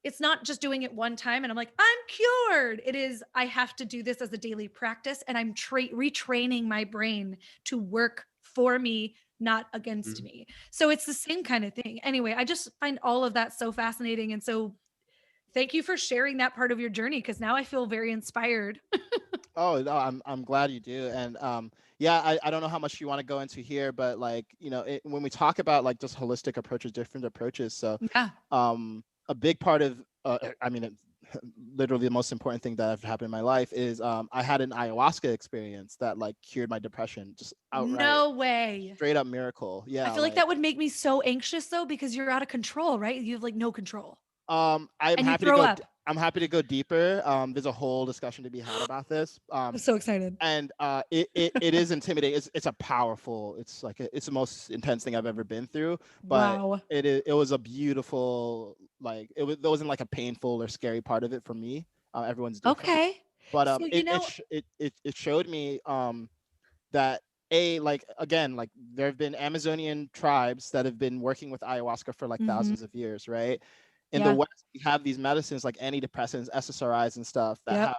it's not just doing it one time and I'm like, I'm cured. It is, I have to do this as a daily practice, and I'm retraining my brain to work for me, not against me. So it's the same kind of thing. Anyway, I just find all of that so fascinating. And so thank you for sharing that part of your journey, because now I feel very inspired. Oh no, I'm glad you do. And yeah, I don't know how much you want to go into here, but like, when we talk about like just holistic approaches, different approaches. So Yeah. a big part of literally the most important thing that have happened in my life is I had an ayahuasca experience that like cured my depression, just outright. No way. Straight up miracle. Yeah. I feel like that would make me so anxious though, because you're out of control, right? You have like no control. I'm And you happy to throw go. up. I'm happy to go deeper. There's a whole discussion to be had about this. I'm so excited. And it is intimidating. It's a powerful. It's like it's the most intense thing I've ever been through. But Wow. it was a beautiful, like there wasn't like a painful or scary part of it for me. Everyone's different. Okay. But So, it showed me that like again, like there have been Amazonian tribes that have been working with ayahuasca for like thousands of years, right? In the West, we have these medicines like antidepressants, SSRIs, and stuff that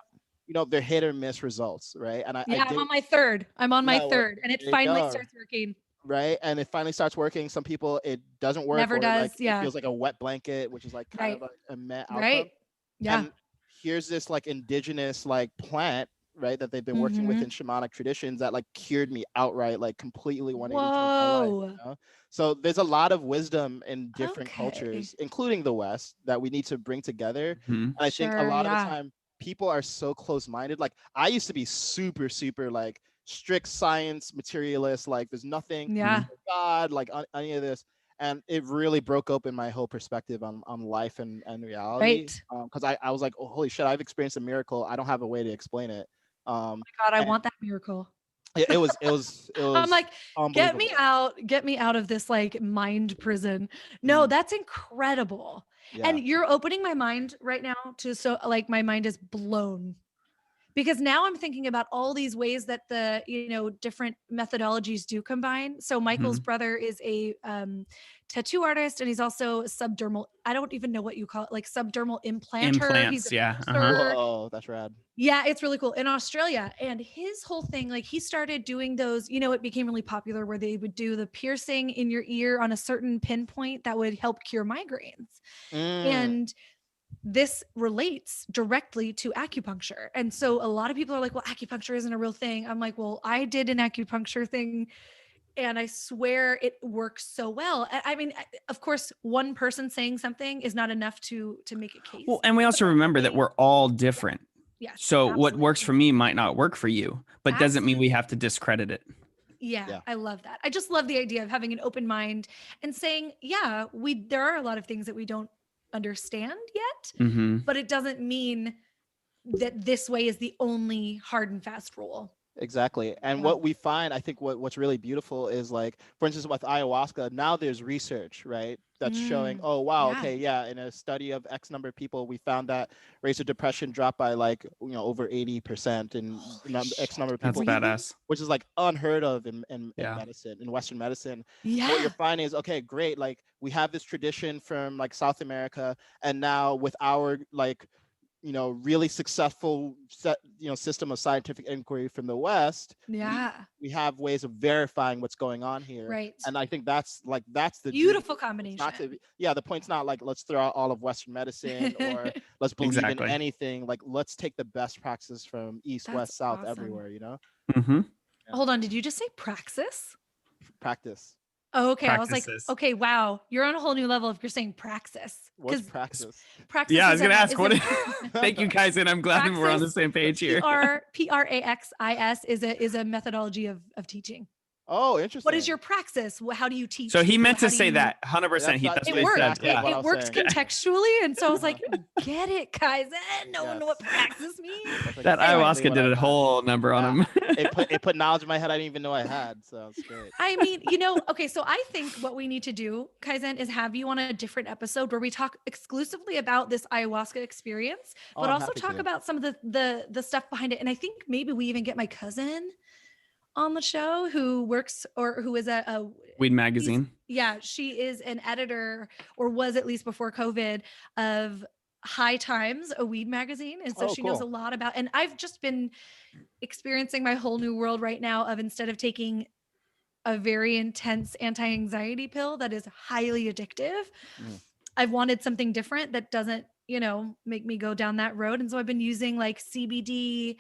have, they're hit or miss results, right? And I'm on my third. I'm on my third, and it finally starts working. Right, and it finally starts working. Some people it doesn't work. Never does. Like, it feels like a wet blanket, which is like kind of like a meh outcome. Right. Yeah. And here's this like indigenous like plant, right, that they've been working with in shamanic traditions that like cured me outright, like completely 180 my life. So there's a lot of wisdom in different cultures, including the West, that we need to bring together. And I think a lot of the time people are so close-minded. Like I used to be super, super like strict science materialist, like there's nothing God, like any of this. And it really broke open my whole perspective on life and reality. Because I was like, oh, holy shit, I've experienced a miracle. I don't have a way to explain it. Oh my God, I want that miracle. It was I'm like, get me out of this like mind prison. No, that's incredible. And you're opening my mind right now to, so like my mind is blown, because now I'm thinking about all these ways that the, different methodologies do combine. So Michael's brother is a tattoo artist, and he's also subdermal. I don't even know what you call it, like subdermal implanter. Implants, Oh, that's rad. Yeah, it's really cool, in Australia. And his whole thing, like he started doing those, it became really popular where they would do the piercing in your ear on a certain pinpoint that would help cure migraines. And this relates directly to acupuncture. And so a lot of people are like, well, acupuncture isn't a real thing. I'm like, well, I did an acupuncture thing, and I swear it works so well. I mean, of course, one person saying something is not enough to make a case. Well, and we also remember that we're all different. Yes. So what works for me might not work for you, but doesn't mean we have to discredit it. Yeah, I love that. I just love the idea of having an open mind and saying, there are a lot of things that we don't understand yet, but it doesn't mean that this way is the only hard and fast rule. Exactly. And Yeah. what we find, I think what's really beautiful is like, for instance, with ayahuasca, now there's research, right? That's showing, oh, wow, Yeah. okay, yeah, in a study of X number of people, we found that rates of depression dropped by like, over 80% in X number of That's people, badass. which is like unheard of in Yeah. medicine, in Western medicine. Yeah. What you're finding is, okay, great. Like we have this tradition from like South America, and now with our like, really successful system of scientific inquiry from the West, Yeah. we have ways of verifying what's going on here. Right. And I think that's the Beautiful dream. combination. It's not to, the point's not like let's throw out all of Western medicine or let's believe Exactly. in anything. Like let's take the best practices from East, That's West, South, awesome. everywhere. Mm-hmm. Hold on. Did you just say praxis? Practice. Oh, okay. I was like, Practices. okay, wow. You're on a whole new level if you're saying praxis. What's 'Cause practice? praxis Yeah, I was is gonna a- ask is what. a- Thank you, Kaizen. I'm glad we're on the Praxis, same page here. Praxis is a methodology of teaching. Oh, interesting. What is your praxis? How do you teach? So he people? meant How to do say you- that 100%. That's It what he works. said. exactly Yeah. what I It was works saying. contextually, and so I was like, "Get it, Kaizen? No one know what Yes. praxis means." That's That exactly ayahuasca what did I a meant. whole number on him. It put knowledge in my head I didn't even know I had. So it's great. I mean, okay, so I think what we need to do, Kaizen, is have you on a different episode where we talk exclusively about this ayahuasca experience, Oh, but I'm also happy talk to. about some of the stuff behind it. And I think maybe we even get my cousin on the show who works or who is a Weed magazine. yeah, she is an editor or was at least before COVID of High Times, a weed magazine. And so Oh, she knows a cool. lot about, and I've just been experiencing my whole new world right now of instead of taking a very intense anti-anxiety pill that is highly addictive, Mm. I've wanted something different that doesn't, make me go down that road. And so I've been using like CBD,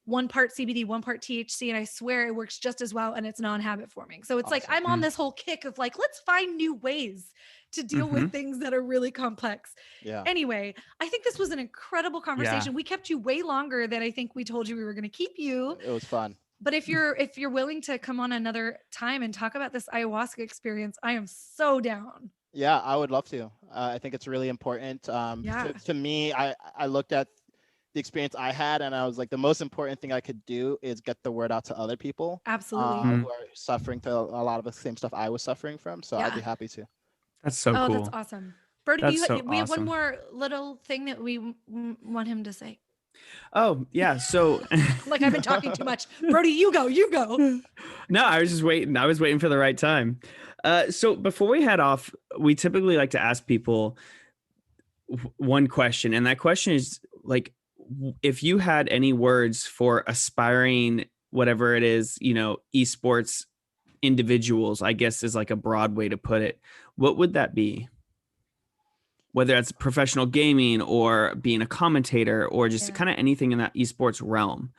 one part CBD, one part THC, and I swear it works just as well and it's non-habit forming. So it's like Awesome. I'm on this whole kick of like, let's find new ways to deal with things that are really complex. Yeah. Anyway, I think this was an incredible conversation. We kept you way longer than I think we told you we were going to keep you. It was fun. But if you're willing to come on another time and talk about this ayahuasca experience, I am so down. Yeah, I would love to. I think it's really important. Yeah. To me, I looked at the experience I had, and I was like, the most important thing I could do is get the word out to other people Absolutely. who are suffering to a lot of the same stuff I was suffering from. So I'd be happy to. That's so Oh, cool. that's awesome. Brody, That's so we have one awesome. more little thing that we want him to say. Oh, yeah. So Like I've been talking too much. Brody, you go. no, I was just waiting. I was waiting for the right time. So before we head off, we typically like to ask people one question. And that question is like, if you had any words for aspiring, whatever it is, esports individuals, I guess is like a broad way to put it. What would that be? Whether that's professional gaming or being a commentator or just kind of anything in that esports realm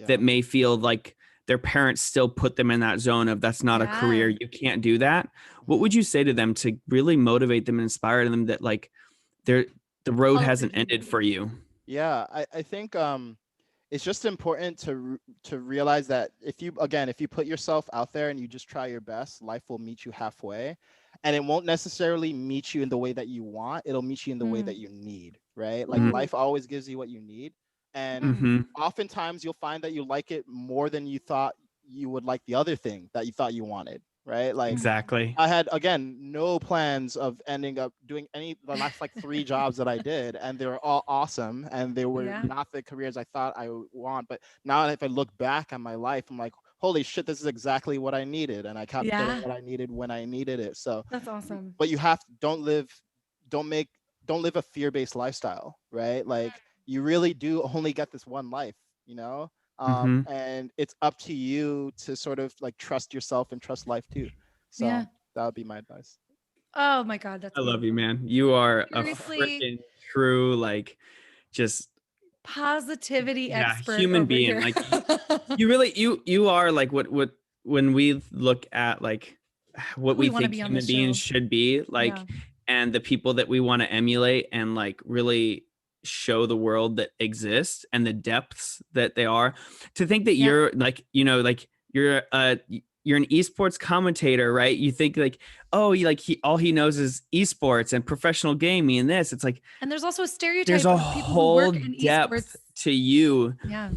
that may feel like their parents still put them in that zone of that's not a career. You can't do that. What would you say to them to really motivate them and inspire them that like the road hasn't ended for you? Yeah, I think it's just important to realize that if you put yourself out there and you just try your best, life will meet you halfway. And it won't necessarily meet you in the way that you want. It'll meet you in the way that you need, right? Like life always gives you what you need. And oftentimes you'll find that you like it more than you thought you would like the other thing that you thought you wanted, right? Like exactly. I had, again, no plans of ending up doing the last like 3 jobs that I did, and they were all awesome, and they were not the careers I thought I would want. But now if I look back on my life, I'm like, holy shit, this is exactly what I needed. And I kept getting what I needed when I needed it. So that's awesome. But you don't live a fear-based lifestyle, right? Like you really do only get this one life, and it's up to you to sort of like trust yourself and trust life too. So that would be my advice. Oh my God. That's I love you, man. You are seriously, a freaking true, like just positivity expert human over being. here. Like you really, you are like what when we look at like what we think human beings should be like, and the people that we want to emulate and like really show the world that exists and the depths that they are. To think that you're like, like you're an esports commentator, right? You think like, oh, all he knows is esports and professional gaming and this. It's like, and there's also a stereotype there's a of people who whole work in depth esports to you. Yeah.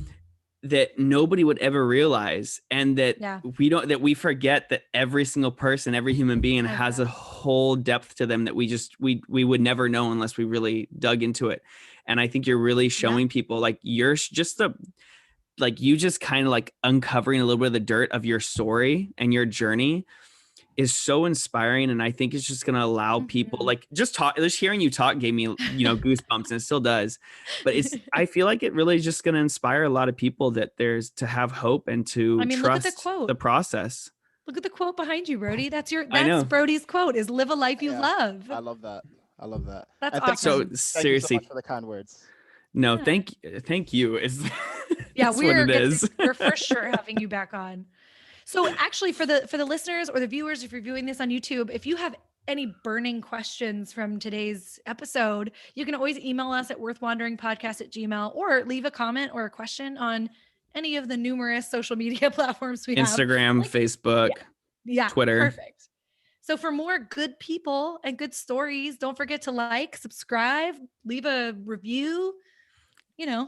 that nobody would ever realize, and that Yeah. we forget that every single person, every human being has a whole depth to them that we would never know unless we really dug into it. And I think you're really showing people, like, you're just you just kind of like uncovering a little bit of the dirt of your story and your journey is so inspiring. And I think it's just going to allow people, like, just hearing you talk gave me, goosebumps, and it still does. But I feel like it really is just going to inspire a lot of people that there's to have hope and to trust the process. Look at the quote behind you, Brody. That's Brody's quote, is live a life you love. I love that. That's and awesome. So Thank seriously, you so much for the kind words. No, thank you. Is yeah, we're for sure having you back on. So actually, for the listeners or the viewers, if you're viewing this on YouTube, if you have any burning questions from today's episode, you can always email us at worthwanderingpodcast@gmail.com, or leave a comment or a question on any of the numerous social media platforms we have. Instagram, Facebook, Twitter. Perfect. So for more good people and good stories, don't forget to subscribe, leave a review, Yeah.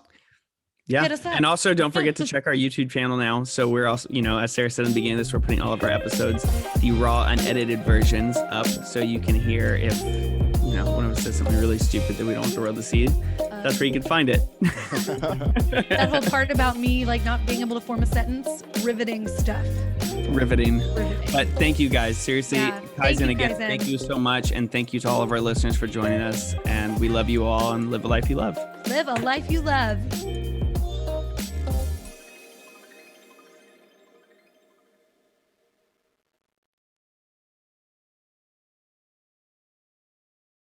hit us up. And also don't forget to check our YouTube channel now. So we're also, as Sarah said in the beginning of this, we're putting all of our episodes, the raw unedited versions up, so you can hear if, one of us says something really stupid that we don't want to roll the seed. That's where you can find it. That whole part about me not being able to form a sentence, riveting stuff. Riveting. But thank you guys. Seriously, Kaizen, again, Kaizen. Thank you so much. And thank you to all of our listeners for joining us. And we love you all, and live a life you love. Live a life you love.